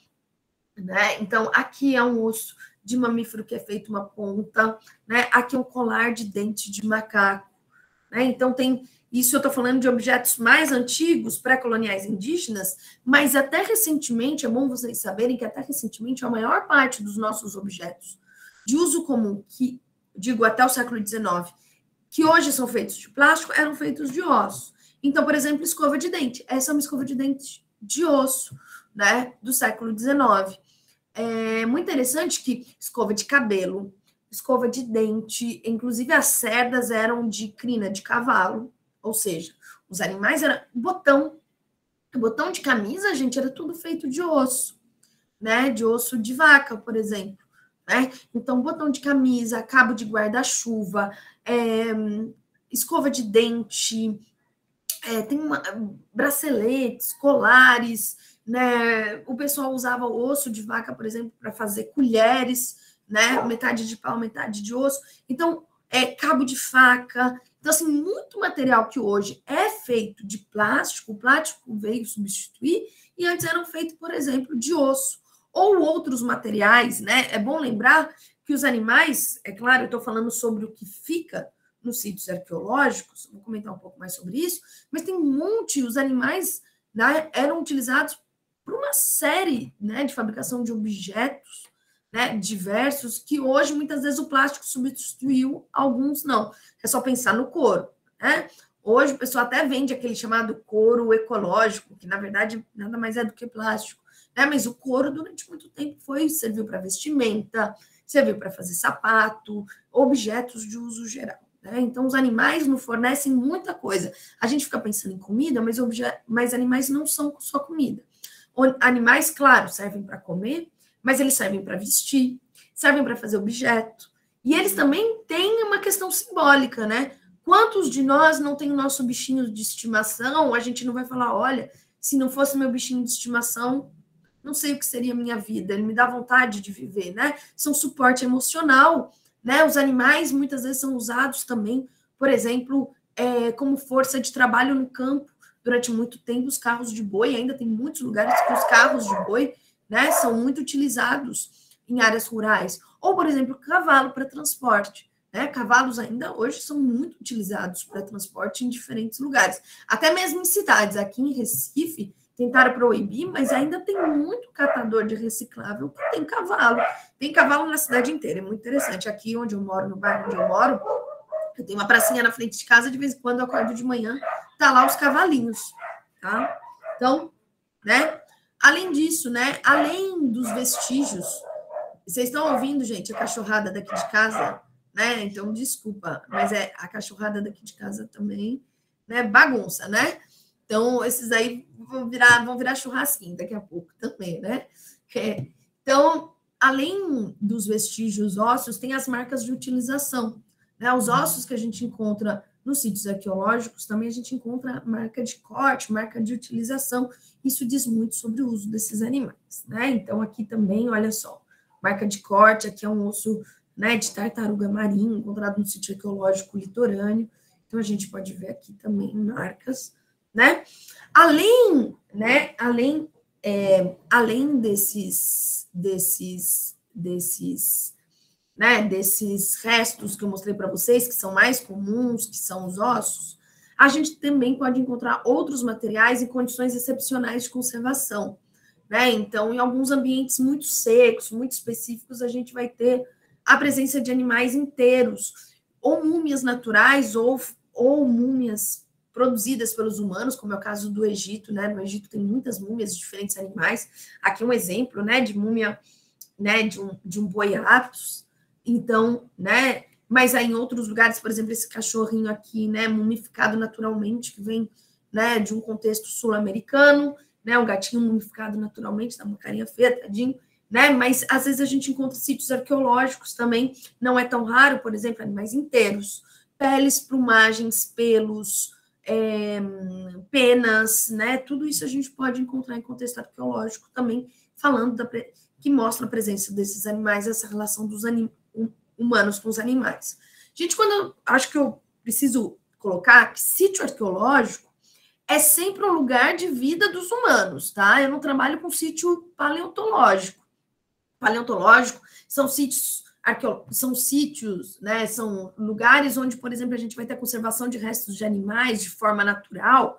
né? Então, aqui é um osso de mamífero que é feito uma ponta, né? Aqui é um colar de dente de macaco, né? Então, tem isso, eu estou falando de objetos mais antigos, pré-coloniais indígenas, mas até recentemente, é bom vocês saberem que até recentemente a maior parte dos nossos objetos de uso comum, que digo até o século XIX, que hoje são feitos de plástico, eram feitos de osso. Então, por exemplo, escova de dente. Essa é uma escova de dente de osso, né, do século XIX. É muito interessante que escova de cabelo, escova de dente, inclusive as cerdas eram de crina de cavalo, ou seja, os animais eram botão de camisa, gente, era tudo feito de osso, né, de osso de vaca, por exemplo. Né? Então, botão de camisa, cabo de guarda-chuva, escova de dente, tem braceletes, colares, né? O pessoal usava osso de vaca, por exemplo, para fazer colheres, né? Metade de pau, metade de osso. Então, cabo de faca. Então, assim, muito material que hoje é feito de plástico, o plástico veio substituir, e antes eram feitos, por exemplo, de osso. Ou outros materiais, né? É bom lembrar que os animais, é claro, eu estou falando sobre o que fica nos sítios arqueológicos, vou comentar um pouco mais sobre isso, mas tem um monte, os animais, né, eram utilizados por uma série, né, de fabricação de objetos, né, diversos, que hoje, muitas vezes, o plástico substituiu, alguns não. É só pensar no couro, né? Hoje, o pessoal até vende aquele chamado couro ecológico, que, na verdade, nada mais é do que plástico. Né? Mas o couro, durante muito tempo, serviu para vestimenta, serviu para fazer sapato, objetos de uso geral. Né? Então, os animais nos fornecem muita coisa. A gente fica pensando em comida, mas animais não são só comida. Animais, claro, servem para comer, mas eles servem para vestir, servem para fazer objeto. E eles também têm uma questão simbólica, né? Quantos de nós não tem o nosso bichinho de estimação? A gente não vai falar, olha, se não fosse meu bichinho de estimação, não sei o que seria a minha vida, ele me dá vontade de viver, né? São suporte emocional, né? Os animais muitas vezes são usados também, por exemplo, como força de trabalho no campo. Durante muito tempo, os carros de boi, ainda tem muitos lugares que os carros de boi, né, são muito utilizados em áreas rurais. Ou, por exemplo, cavalo para transporte. Né? Cavalos ainda hoje são muito utilizados para transporte em diferentes lugares. Até mesmo em cidades. Aqui em Recife, tentaram proibir, mas ainda tem muito catador de reciclável que tem cavalo. Tem cavalo na cidade inteira, é muito interessante. Aqui onde eu moro, no bairro onde eu moro, eu tenho uma pracinha na frente de casa, de vez em quando eu acordo de manhã, tá lá os cavalinhos, tá? Então, né? além disso, né, além dos vestígios, vocês estão ouvindo, gente, a cachorrada daqui de casa, né? Então, desculpa, mas a cachorrada daqui de casa também, né? Bagunça, né? Então, esses aí vão virar churrasquinho daqui a pouco também, né? Então, além dos vestígios ósseos, tem as marcas de utilização, né? Os ossos que a gente encontra nos sítios arqueológicos, também a gente encontra marca de corte, marca de utilização. Isso diz muito sobre o uso desses animais, né? Então, aqui também, olha só, marca de corte, aqui é um osso, né, de tartaruga marinha, encontrado no sítio arqueológico litorâneo. Então, a gente pode ver aqui também marcas, né? Além desses restos que eu mostrei para vocês, que são mais comuns, que são os ossos, a gente também pode encontrar outros materiais em condições excepcionais de conservação, né? Então, em alguns ambientes muito secos, muito específicos, a gente vai ter a presença de animais inteiros, ou múmias naturais, ou múmias produzidas pelos humanos, como é o caso do Egito, né? No Egito tem muitas múmias de diferentes animais. Aqui um exemplo, né, de múmia, né, de um boi aptus. Então, né, mas aí em outros lugares, por exemplo, esse cachorrinho aqui, né, mumificado naturalmente, que vem, né, de um contexto sul-americano, né, um gatinho mumificado naturalmente, dá uma carinha feia, tadinho, né, mas às vezes a gente encontra sítios arqueológicos também, não é tão raro, por exemplo, animais inteiros, peles, plumagens, pelos, penas, né, tudo isso a gente pode encontrar em contexto arqueológico também, falando que mostra a presença desses animais, essa relação dos humanos com os animais. Gente, acho que eu preciso colocar que sítio arqueológico é sempre um lugar de vida dos humanos, tá? Eu não trabalho com sítio paleontológico. Paleontológico são sítios, né? São lugares onde, por exemplo, a gente vai ter a conservação de restos de animais de forma natural.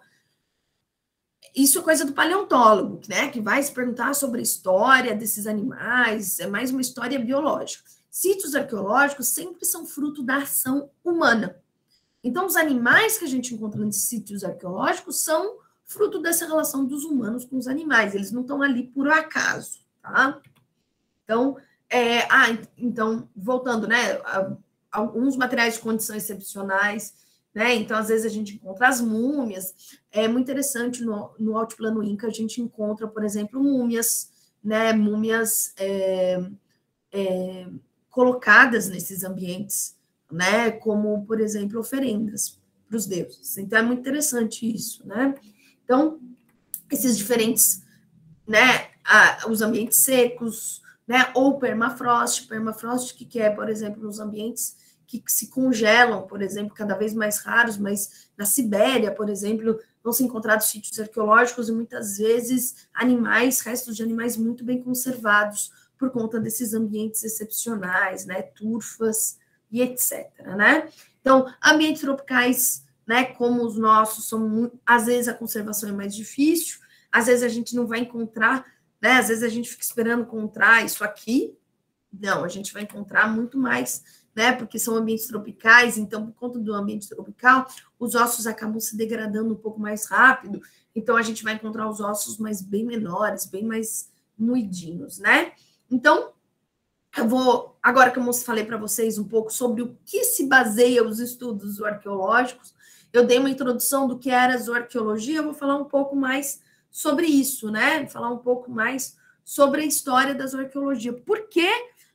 Isso é coisa do paleontólogo, né? Que vai se perguntar sobre a história desses animais, é mais uma história biológica. Sítios arqueológicos sempre são fruto da ação humana. Então, os animais que a gente encontra nesses sítios arqueológicos são fruto dessa relação dos humanos com os animais. Eles não estão ali por acaso, tá? Então, então voltando, né? Alguns materiais de condição excepcionais, né? Então, às vezes a gente encontra as múmias. É muito interessante no altiplano Inca a gente encontra, por exemplo, múmias, né? Múmias colocadas nesses ambientes, né? Como, por exemplo, oferendas para os deuses. Então, é muito interessante isso, né? Então, esses diferentes, né? Os ambientes secos, né? Ou permafrost, que é, por exemplo, nos ambientes que se congelam, por exemplo, cada vez mais raros, mas na Sibéria, por exemplo, vão ser encontrados sítios arqueológicos e muitas vezes restos de animais muito bem conservados por conta desses ambientes excepcionais, né, turfas e etc, né? Então, ambientes tropicais, né, como os nossos, às vezes a conservação é mais difícil, às vezes a gente não vai encontrar, né, às vezes a gente fica esperando encontrar isso aqui, não, a gente vai encontrar muito mais, né, porque são ambientes tropicais, então, por conta do ambiente tropical, os ossos acabam se degradando um pouco mais rápido, então a gente vai encontrar os ossos bem menores, bem mais moidinhos, né? Então, agora que eu falei para vocês um pouco sobre o que se baseia os estudos arqueológicos, eu dei uma introdução do que era a zooarqueologia, eu vou falar um pouco mais sobre isso, né? Falar um pouco mais sobre a história da zooarqueologia. Por que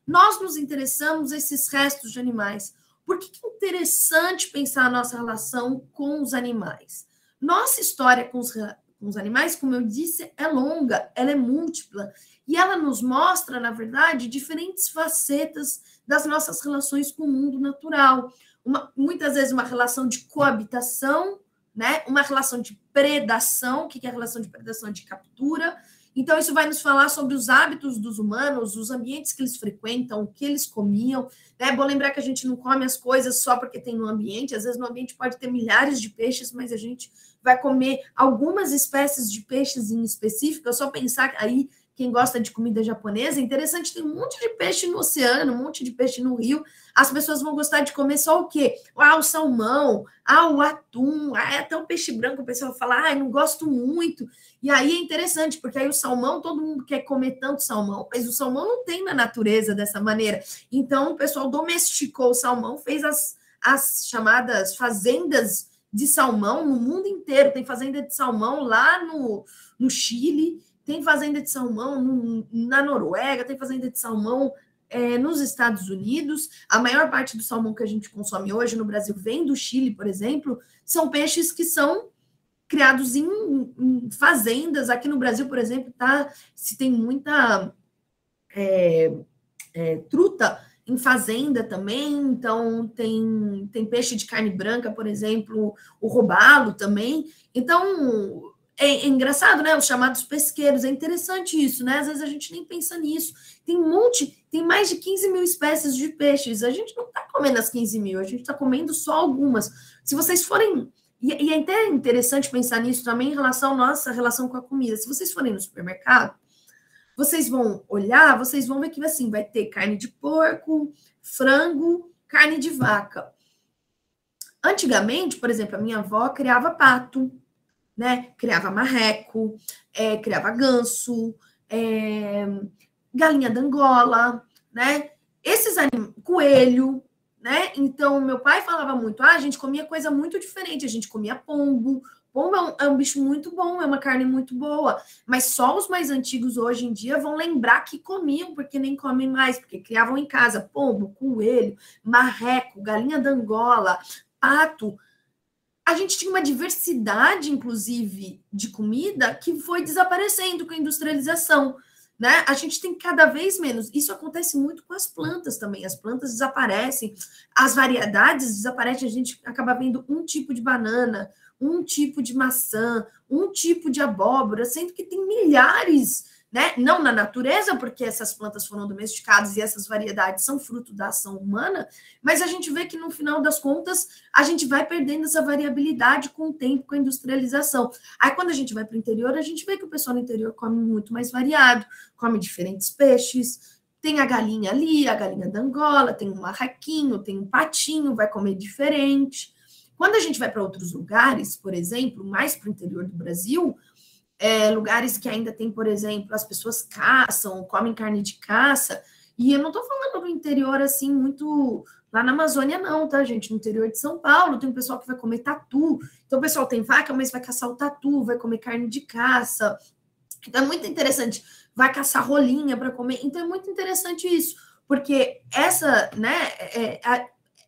nós nos interessamos esses restos de animais? Por que é interessante pensar a nossa relação com os animais? Nossa história com os animais, como eu disse, é longa, ela é múltipla, e ela nos mostra, na verdade, diferentes facetas das nossas relações com o mundo natural. Muitas vezes uma relação de coabitação, né? Uma relação de predação. O que é a relação de predação? De captura. Então, isso vai nos falar sobre os hábitos dos humanos, os ambientes que eles frequentam, o que eles comiam. É bom lembrar que a gente não come as coisas só porque tem no ambiente. Às vezes, no ambiente pode ter milhares de peixes, mas a gente vai comer algumas espécies de peixes em específico. É só pensar aí quem gosta de comida japonesa, é interessante, tem um monte de peixe no oceano, um monte de peixe no rio, as pessoas vão gostar de comer só o quê? O salmão, o atum, até o peixe branco, o pessoal fala, não gosto muito. E aí é interessante, porque aí o salmão, todo mundo quer comer tanto salmão, mas o salmão não tem na natureza dessa maneira. Então, o pessoal domesticou o salmão, fez as chamadas fazendas de salmão no mundo inteiro. Tem fazenda de salmão lá no Chile, tem fazenda de salmão na Noruega, tem fazenda de salmão nos Estados Unidos. A maior parte do salmão que a gente consome hoje no Brasil vem do Chile, por exemplo. São peixes que são criados em fazendas. Aqui no Brasil, por exemplo, se tem muita truta em fazenda também, então tem peixe de carne branca, por exemplo, o robalo também. Então, é engraçado, né? Os chamados pesqueiros, é interessante isso, né? Às vezes a gente nem pensa nisso. Tem mais de 15 mil espécies de peixes. A gente não está comendo as 15 mil, a gente está comendo só algumas. Se vocês forem... E é até interessante pensar nisso também em relação à nossa relação com a comida. Se vocês forem no supermercado, vocês vão olhar, vocês vão ver que assim, vai ter carne de porco, frango, carne de vaca. Antigamente, por exemplo, a minha avó criava pato, né? Criava marreco, criava ganso, galinha d'Angola, né? Esses animais, coelho, né? Então, meu pai falava muito, a gente comia coisa muito diferente, a gente comia pombo. Pombo é um bicho muito bom, é uma carne muito boa, mas só os mais antigos hoje em dia vão lembrar que comiam, porque nem comem mais, porque criavam em casa pombo, coelho, marreco, galinha d'Angola, pato. A gente tinha uma diversidade, inclusive, de comida que foi desaparecendo com a industrialização, né? A gente tem cada vez menos. Isso acontece muito com as plantas também. As plantas desaparecem, as variedades desaparecem, a gente acaba vendo um tipo de banana, um tipo de maçã, um tipo de abóbora, sendo que tem milhares, né? Não na natureza, porque essas plantas foram domesticadas e essas variedades são fruto da ação humana, mas a gente vê que no final das contas a gente vai perdendo essa variabilidade com o tempo, com a industrialização. Aí quando a gente vai para o interior, a gente vê que o pessoal no interior come muito mais variado, come diferentes peixes, tem a galinha ali, a galinha d'Angola, tem um marrequinho, tem um patinho, vai comer diferente. Quando a gente vai para outros lugares, por exemplo, mais para o interior do Brasil, lugares que ainda tem, por exemplo, as pessoas caçam, comem carne de caça, e eu não estou falando do interior, assim, muito lá na Amazônia, não, tá, gente? No interior de São Paulo, tem um pessoal que vai comer tatu, então o pessoal tem vaca, mas vai caçar o tatu, vai comer carne de caça, então é muito interessante, vai caçar rolinha para comer, então é muito interessante isso, porque essa, né,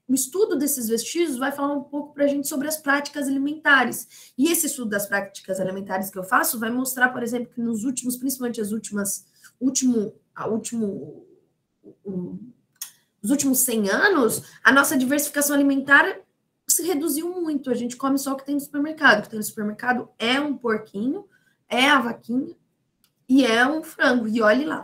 o estudo desses vestígios vai falar um pouco para a gente sobre as práticas alimentares. E esse estudo das práticas alimentares que eu faço vai mostrar, por exemplo, que nos últimos, principalmente os últimos 100 anos, a nossa diversificação alimentar se reduziu muito. A gente come só o que tem no supermercado. O que tem no supermercado é um porquinho, é a vaquinha e é um frango. E olhe lá,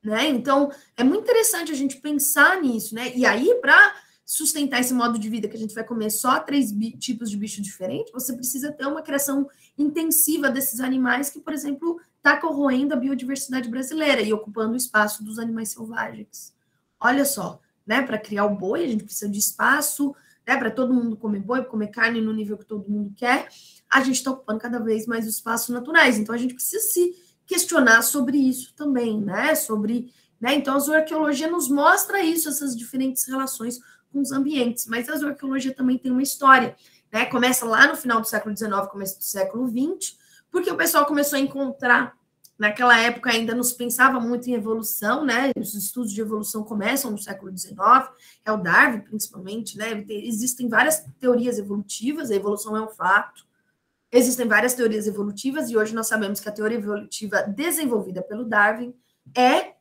né? Então, é muito interessante a gente pensar nisso, né? E aí, para sustentar esse modo de vida que a gente vai comer só 3 tipos de bicho diferentes, você precisa ter uma criação intensiva desses animais que, por exemplo, está corroendo a biodiversidade brasileira e ocupando o espaço dos animais selvagens. Olha só, né? Para criar o boi, a gente precisa de espaço, né? Para todo mundo comer boi, comer carne no nível que todo mundo quer, a gente está ocupando cada vez mais os espaços naturais. Então, a gente precisa se questionar sobre isso também, né? Então, a zooarqueologia nos mostra isso, essas diferentes relações com os ambientes, mas a zooarqueologia também tem uma história, né? Começa lá no final do século XIX, começo do século XX, porque o pessoal começou a encontrar, naquela época ainda não se pensava muito em evolução, né? Os estudos de evolução começam no século XIX, é o Darwin, principalmente, né? Existem várias teorias evolutivas, a evolução é um fato, existem várias teorias evolutivas, e hoje nós sabemos que a teoria evolutiva desenvolvida pelo Darwin é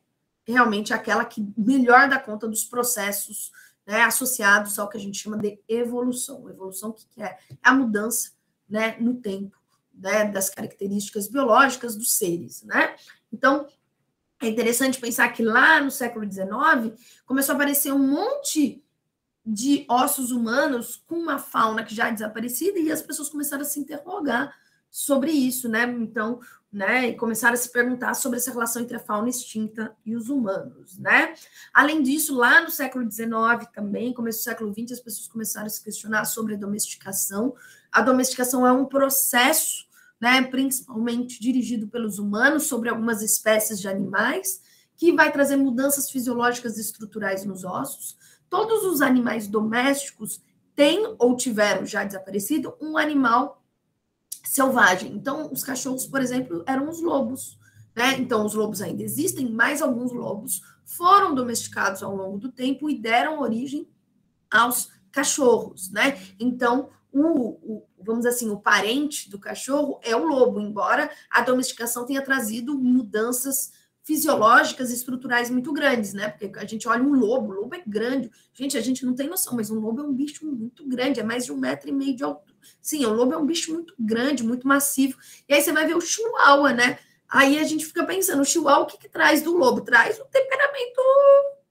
realmente aquela que melhor dá conta dos processos, né, associados ao que a gente chama de evolução. Evolução, o que é? É a mudança, né, no tempo, né, das características biológicas dos seres, né? Então, é interessante pensar que lá no século XIX começou a aparecer um monte de ossos humanos com uma fauna que já é desaparecida, e as pessoas começaram a se interrogar, sobre isso, né? Então, né, e começaram a se perguntar sobre essa relação entre a fauna extinta e os humanos, né? Além disso, lá no século XIX também, começo do século XX, as pessoas começaram a se questionar sobre a domesticação. A domesticação é um processo, né, principalmente dirigido pelos humanos sobre algumas espécies de animais, que vai trazer mudanças fisiológicas e estruturais nos ossos. Todos os animais domésticos têm ou tiveram já desaparecido um animal selvagem. Então, os cachorros, por exemplo, eram os lobos, né? Então, os lobos ainda existem, mas alguns lobos foram domesticados ao longo do tempo e deram origem aos cachorros, né? Então, vamos dizer assim, o parente do cachorro é o lobo, embora a domesticação tenha trazido mudanças fisiológicas e estruturais muito grandes, né? Porque a gente olha um lobo, o lobo é grande. Gente, a gente não tem noção, mas um lobo é um bicho muito grande, é mais de 1,5 metro de altura. Sim, o lobo é um bicho muito grande, muito massivo. E aí você vai ver o chihuahua, né? Aí a gente fica pensando, o chihuahua, o que traz do lobo? Traz um temperamento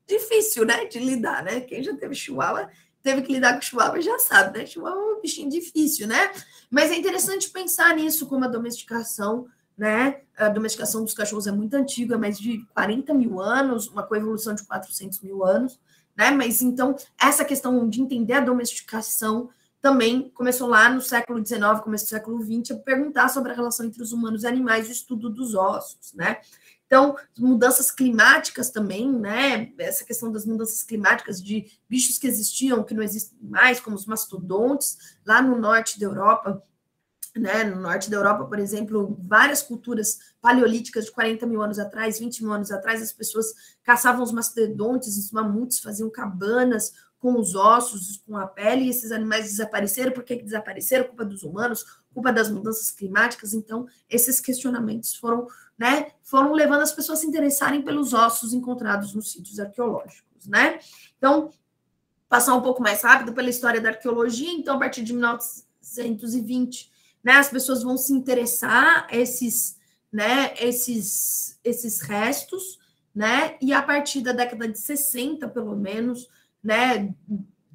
difícil, né? De lidar, né? Quem já teve chihuahua, teve que lidar com chihuahua, já sabe, né? Chihuahua é um bichinho difícil, né? Mas é interessante pensar nisso como a domesticação, né? A domesticação dos cachorros é muito antiga, mais de 40 mil anos, uma coevolução de 400 mil anos, né? Mas então, essa questão de entender a domesticação também começou lá no século XIX, começo do século XX, a perguntar sobre a relação entre os humanos e animais, o estudo dos ossos, né? Então, mudanças climáticas também, né? Essa questão das mudanças climáticas de bichos que existiam, que não existem mais, como os mastodontes, lá no norte da Europa, né? No norte da Europa, por exemplo, várias culturas paleolíticas de 40 mil anos atrás, 20 mil anos atrás, as pessoas caçavam os mastodontes, os mamutes, faziam cabanas com os ossos, com a pele, e esses animais desapareceram. Por que desapareceram? Culpa dos humanos, culpa das mudanças climáticas. Então, esses questionamentos foram, né, foram levando as pessoas a se interessarem pelos ossos encontrados nos sítios arqueológicos, né? Então, passar um pouco mais rápido pela história da arqueologia. Então, a partir de 1920, né, as pessoas vão se interessar esses restos, né? E a partir da década de 60, pelo menos, né,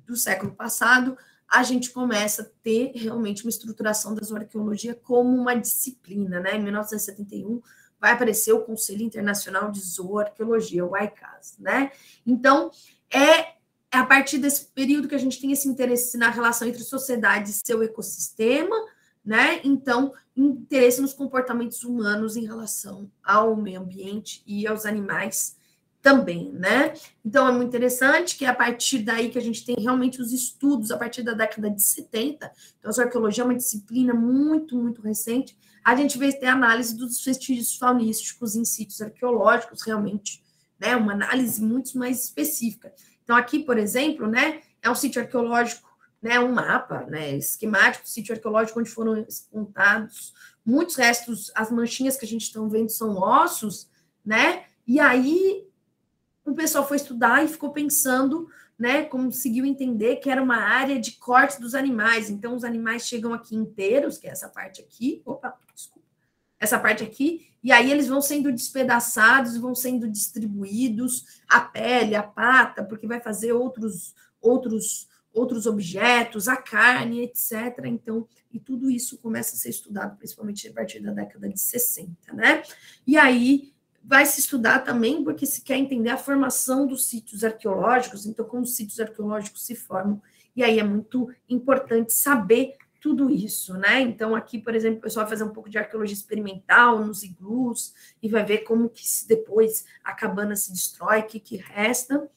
do século passado, a gente começa a ter realmente uma estruturação da zooarqueologia como uma disciplina, né? Em 1971 vai aparecer o Conselho Internacional de Zooarqueologia, o ICAZ, né? Então, é a partir desse período que a gente tem esse interesse na relação entre sociedade e seu ecossistema, né? Então, interesse nos comportamentos humanos em relação ao meio ambiente e aos animais também, né? Então, é muito interessante que é a partir daí que a gente tem realmente os estudos, a partir da década de 70, então a arqueologia é uma disciplina muito, muito recente, a gente vai ter análise dos vestígios faunísticos em sítios arqueológicos, realmente, né? Uma análise muito mais específica. Então, aqui, por exemplo, né, é um sítio arqueológico, né, um mapa, né, esquemático do sítio arqueológico onde foram contados muitos restos, as manchinhas que a gente está vendo são ossos, né, e aí o pessoal foi estudar e ficou pensando, né, conseguiu entender que era uma área de corte dos animais. Então, os animais chegam aqui inteiros, que é essa parte aqui, essa parte aqui, e aí eles vão sendo despedaçados, vão sendo distribuídos, a pele, a pata, porque vai fazer outros objetos, a carne, etc. Então, e tudo isso começa a ser estudado, principalmente a partir da década de 60, né? E aí vai se estudar também, porque se quer entender a formação dos sítios arqueológicos, então como os sítios arqueológicos se formam, e aí é muito importante saber tudo isso, né? Então aqui, por exemplo, o pessoal vai fazer um pouco de arqueologia experimental nos iglus, e vai ver como que depois a cabana se destrói, o que resta,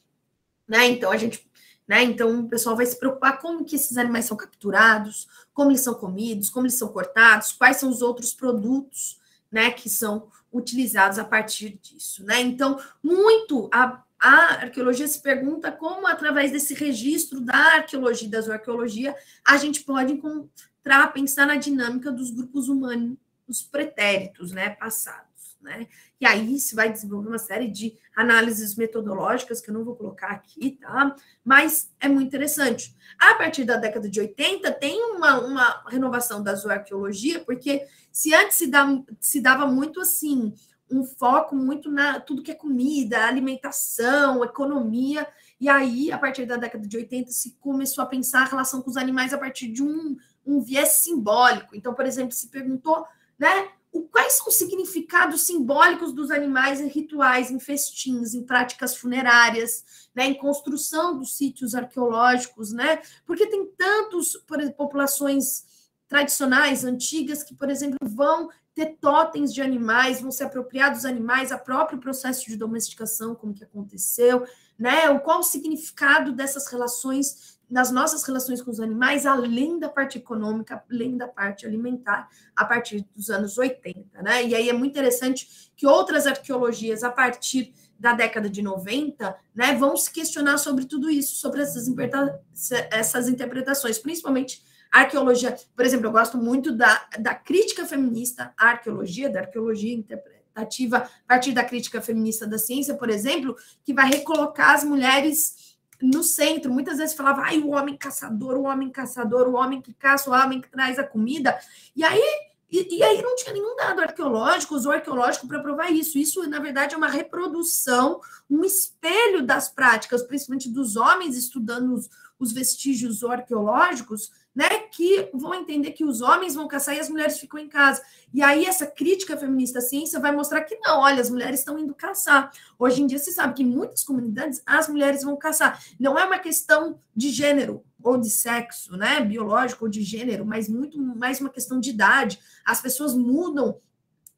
né? Então a gente... Né? Então, o pessoal vai se preocupar como que esses animais são capturados, como eles são comidos, como eles são cortados, quais são os outros produtos, né, que são utilizados a partir disso. Né? Então, muito a arqueologia se pergunta como, através desse registro da arqueologia e da zooarqueologia, a gente pode encontrar, pensar na dinâmica dos grupos humanos pretéritos, né, passados. Né? E aí se vai desenvolver uma série de análises metodológicas que eu não vou colocar aqui, tá? Mas é muito interessante. A partir da década de 80 tem uma renovação da zooarqueologia, porque se antes se dava muito assim, um foco muito na tudo que é comida, alimentação, economia, e aí, a partir da década de 80, se começou a pensar a relação com os animais a partir de um viés simbólico. Então, por exemplo, se perguntou, né, quais são os significados simbólicos dos animais em rituais, em festins, em práticas funerárias, né, em construção dos sítios arqueológicos, né? Porque tem tantos populações tradicionais, antigas, que, por exemplo, vão ter totens de animais, vão se apropriar dos animais, a próprio processo de domesticação, como que aconteceu, né? Qual o significado dessas relações, nas nossas relações com os animais, além da parte econômica, além da parte alimentar, a partir dos anos 80, né? E aí é muito interessante que outras arqueologias, a partir da década de 90, né, vão se questionar sobre tudo isso, sobre essas interpretações, principalmente a arqueologia. Por exemplo, eu gosto muito da crítica feminista à arqueologia, da arqueologia interpretativa a partir da crítica feminista da ciência, por exemplo, que vai recolocar as mulheres no centro. Muitas vezes falava, ai, o homem caçador, o homem caçador, o homem que caça, o homem que traz a comida. E aí não tinha nenhum dado arqueológico ou arqueológico para provar isso. Isso, na verdade, é uma reprodução, um espelho das práticas, principalmente dos homens estudando os vestígios arqueológicos, né, que vão entender que os homens vão caçar e as mulheres ficam em casa. E aí essa crítica feminista à ciência vai mostrar que não, olha, as mulheres estão indo caçar. Hoje em dia se sabe que em muitas comunidades as mulheres vão caçar. Não é uma questão de gênero ou de sexo, né, biológico ou de gênero, mas muito mais uma questão de idade. As pessoas mudam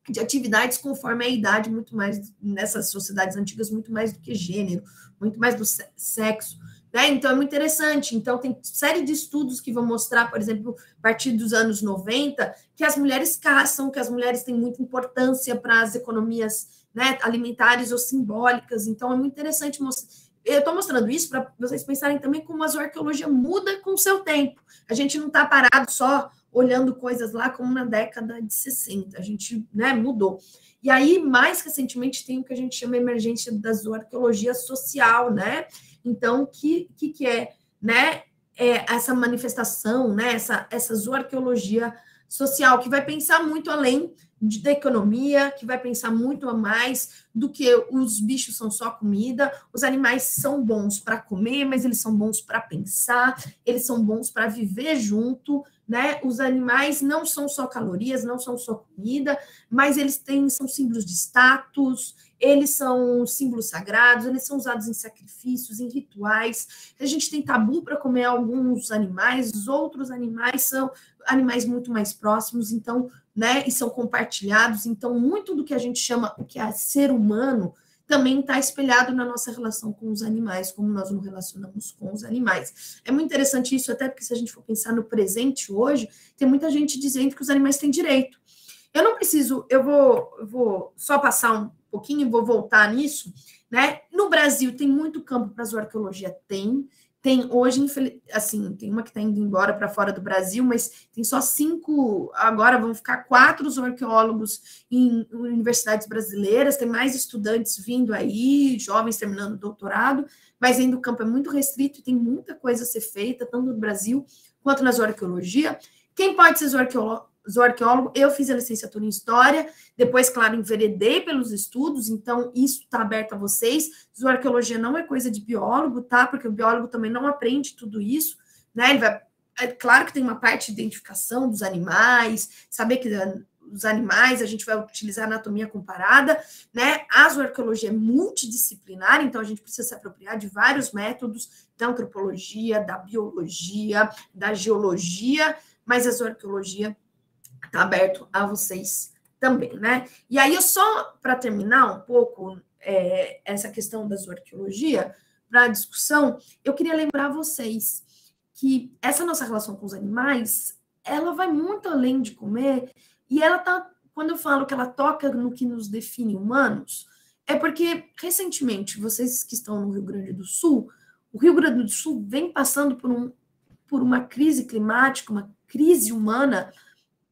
de atividades conforme a idade, muito mais nessas sociedades antigas, muito mais do que gênero, muito mais do sexo. Né? Então, é muito interessante. Então, tem série de estudos que vão mostrar, por exemplo, a partir dos anos 90, que as mulheres caçam, que as mulheres têm muita importância para as economias, né, alimentares ou simbólicas. Então, é muito interessante mostrar. Eu estou mostrando isso para vocês pensarem também como a zoarqueologia muda com o seu tempo. A gente não está parado só olhando coisas lá como na década de 60. A gente, né, mudou. E aí, mais recentemente, tem o que a gente chama de emergência da zoarqueologia social, né? Então, que é, né, essa manifestação, né, essa zoarqueologia social, que vai pensar muito além da economia, que vai pensar muito a mais do que os bichos são só comida, os animais são bons para comer, mas eles são bons para pensar, eles são bons para viver junto, né? Os animais não são só calorias, não são só comida, mas eles são símbolos de status, eles são símbolos sagrados, eles são usados em sacrifícios, em rituais. A gente tem tabu para comer alguns animais, os outros animais são animais muito mais próximos, então, né, e são compartilhados. Então, muito do que a gente chama o que é ser humano também está espelhado na nossa relação com os animais, como nós nos relacionamos com os animais. É muito interessante isso, até porque se a gente for pensar no presente hoje, tem muita gente dizendo que os animais têm direito. Eu não preciso, eu vou só passar um pouquinho, vou voltar nisso, né? No Brasil tem muito campo para zoarqueologia, tem hoje, assim, tem uma que está indo embora para fora do Brasil, mas tem só 5, agora vão ficar 4 zoarqueólogos em universidades brasileiras, tem mais estudantes vindo aí, jovens terminando o doutorado, mas ainda o campo é muito restrito e tem muita coisa a ser feita, tanto no Brasil quanto na zoarqueologia. Quem pode ser zoarqueólogo? Eu fiz a licenciatura em História, depois, claro, enveredei pelos estudos, então isso está aberto a vocês. Zoarqueologia não é coisa de biólogo, tá? Porque o biólogo também não aprende tudo isso, né? É claro que tem uma parte de identificação dos animais, saber que os animais a gente vai utilizar anatomia comparada, né? A zoarqueologia é multidisciplinar, então a gente precisa se apropriar de vários métodos da antropologia, da biologia, da geologia, mas a zoarqueologia está aberto a vocês também, né? E aí, só para terminar um pouco essa questão da zoarqueologia, para a discussão, eu queria lembrar a vocês que essa nossa relação com os animais, ela vai muito além de comer, e ela tá, quando eu falo que ela toca no que nos define humanos, é porque, recentemente, vocês que estão no Rio Grande do Sul, o Rio Grande do Sul vem passando por uma crise climática, uma crise humana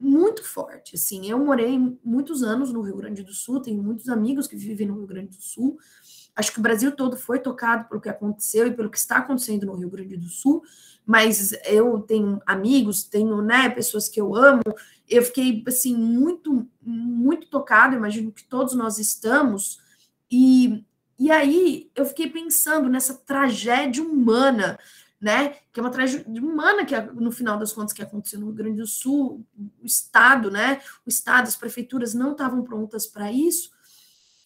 muito forte, assim. Eu morei muitos anos no Rio Grande do Sul, tenho muitos amigos que vivem no Rio Grande do Sul. Acho que o Brasil todo foi tocado pelo que aconteceu e pelo que está acontecendo no Rio Grande do Sul, mas eu tenho amigos, tenho, né, pessoas que eu amo. Eu fiquei, assim, muito, muito tocada, imagino que todos nós estamos, e aí eu fiquei pensando nessa tragédia humana, né? Que é uma tragédia humana que, no final das contas, que aconteceu no Rio Grande do Sul, o Estado, né? O Estado, as prefeituras não estavam prontas para isso,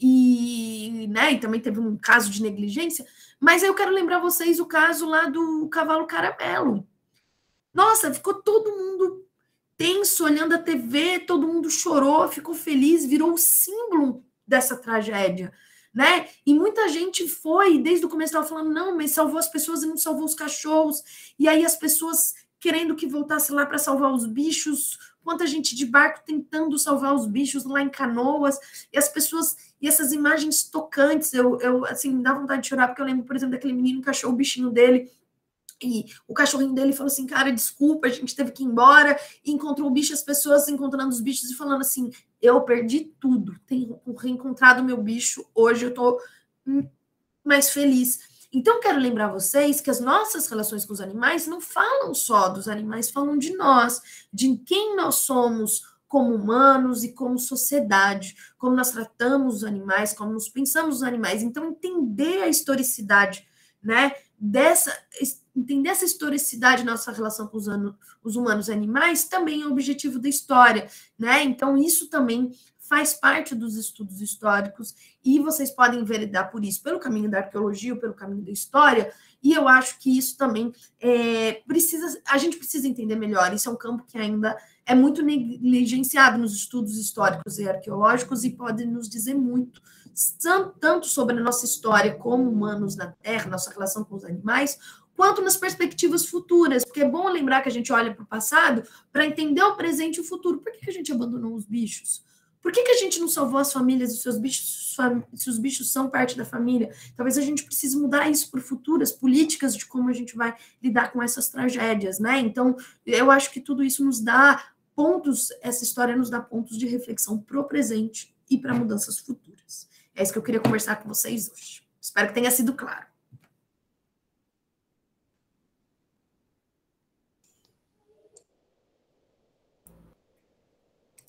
e, né, e também teve um caso de negligência, mas eu quero lembrar vocês o caso lá do cavalo caramelo. Nossa, ficou todo mundo tenso olhando a TV, todo mundo chorou, ficou feliz, virou o símbolo dessa tragédia, né? E muita gente foi, desde o começo estava falando, não, mas salvou as pessoas e não salvou os cachorros. E aí as pessoas querendo que voltasse lá para salvar os bichos, quanta gente de barco tentando salvar os bichos lá em Canoas, e as pessoas, e essas imagens tocantes, eu assim, me dá vontade de chorar, porque eu lembro, por exemplo, daquele menino que achou o bichinho dele, e o cachorrinho dele falou assim, cara, desculpa, a gente teve que ir embora, e encontrou o bicho, as pessoas encontrando os bichos e falando assim, eu perdi tudo, tenho reencontrado meu bicho, hoje eu tô mais feliz. Então, quero lembrar vocês que as nossas relações com os animais não falam só dos animais, falam de nós, de quem nós somos como humanos e como sociedade, como nós tratamos os animais, como nos pensamos os animais. Então, entender a historicidade, né, entender essa historicidade da nossa relação com os humanos e animais também é o objetivo da história, né? Então, isso também faz parte dos estudos históricos e vocês podem enveredar por isso, pelo caminho da arqueologia ou pelo caminho da história, e eu acho que isso também a gente precisa entender melhor, isso é um campo que ainda é muito negligenciado nos estudos históricos e arqueológicos e pode nos dizer muito, tanto sobre a nossa história como humanos na Terra, nossa relação com os animais, quanto nas perspectivas futuras, porque é bom lembrar que a gente olha para o passado para entender o presente e o futuro. Por que a gente abandonou os bichos? Por que a gente não salvou as famílias dos seus bichos, se os bichos são parte da família? Talvez a gente precise mudar isso para futuras políticas de como a gente vai lidar com essas tragédias, né? Então, eu acho que tudo isso nos dá pontos, essa história nos dá pontos de reflexão para o presente e para mudanças futuras. É isso que eu queria conversar com vocês hoje. Espero que tenha sido claro.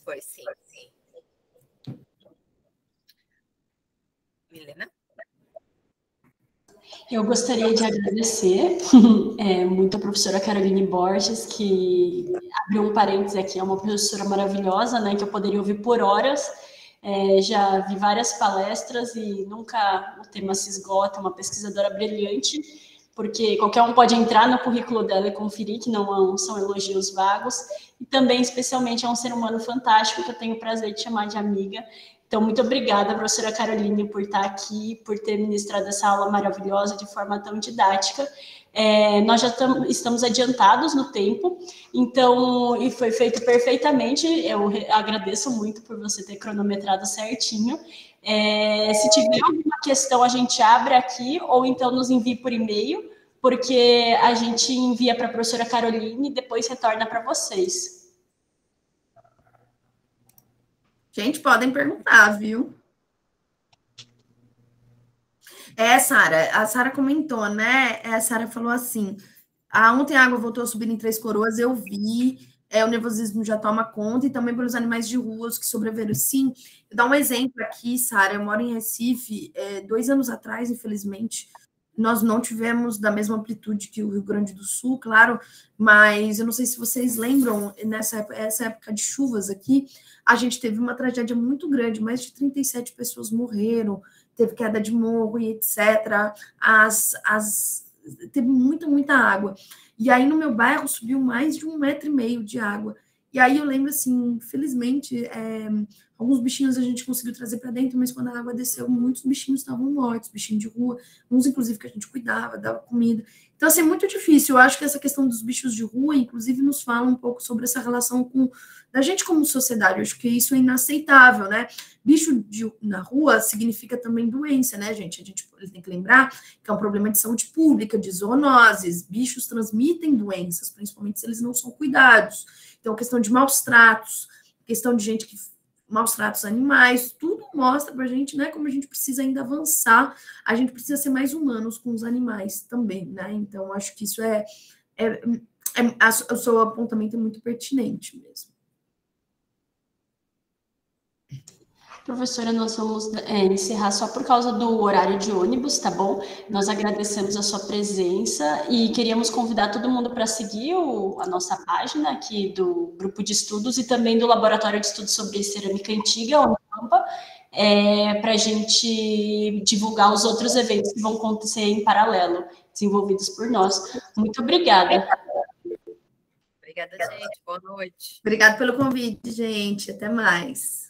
Foi sim. Milena? Eu gostaria de agradecer muito a professora Caroline Borges, que abriu um parênteses aqui, é uma professora maravilhosa, né, que eu poderia ouvir por horas. Já vi várias palestras e nunca o tema se esgota, uma pesquisadora brilhante, porque qualquer um pode entrar no currículo dela e conferir, que não são elogios vagos, e também, especialmente, é um ser humano fantástico, que eu tenho o prazer de chamar de amiga. Então, muito obrigada, professora Caroline, por estar aqui, por ter ministrado essa aula maravilhosa de forma tão didática. Nós já estamos adiantados no tempo, então, e foi feito perfeitamente, eu agradeço muito por você ter cronometrado certinho. Se tiver alguma questão, a gente abre aqui, ou então nos envie por e-mail, porque a gente envia para a professora Caroline e depois retorna para vocês. Gente, podem perguntar, viu? Sara, a Sara comentou, né? A Sara falou assim: ontem a água voltou a subir em Três Coroas, eu vi, o nervosismo já toma conta, e também pelos animais de rua que sobreviveram. Sim, vou dar um exemplo aqui, Sara. Eu moro em Recife, 2 anos atrás, infelizmente, nós não tivemos da mesma amplitude que o Rio Grande do Sul, claro, mas eu não sei se vocês lembram, essa época de chuvas aqui, a gente teve uma tragédia muito grande, mais de 37 pessoas morreram, teve queda de morro e etc. Teve muita água. E aí no meu bairro subiu mais de 1,5 metro de água. E aí eu lembro assim, felizmente, alguns bichinhos a gente conseguiu trazer para dentro, mas quando a água desceu, muitos bichinhos estavam mortos, bichinhos de rua, uns inclusive que a gente cuidava, dava comida. Então, assim, é muito difícil. Eu acho que essa questão dos bichos de rua, inclusive, nos fala um pouco sobre essa relação da gente como sociedade. Eu acho que isso é inaceitável, né? Na rua significa também doença, né, gente? A gente tem que lembrar que é um problema de saúde pública, de zoonoses. Bichos transmitem doenças, principalmente se eles não são cuidados. Então, questão de maus tratos, questão de gente que maus tratos animais, tudo mostra para a gente, né, como a gente precisa ainda avançar, a gente precisa ser mais humanos com os animais também, né? Então, acho que isso o seu apontamento é muito pertinente mesmo. Professora, nós vamos encerrar só por causa do horário de ônibus, tá bom? Nós agradecemos a sua presença e queríamos convidar todo mundo para seguir a nossa página aqui do Grupo de Estudos e também do Laboratório de Estudos sobre Cerâmica Antiga, o NAMPA, para a gente divulgar os outros eventos que vão acontecer em paralelo, desenvolvidos por nós. Muito obrigada. Obrigada, gente. Boa noite. Obrigada pelo convite, gente. Até mais.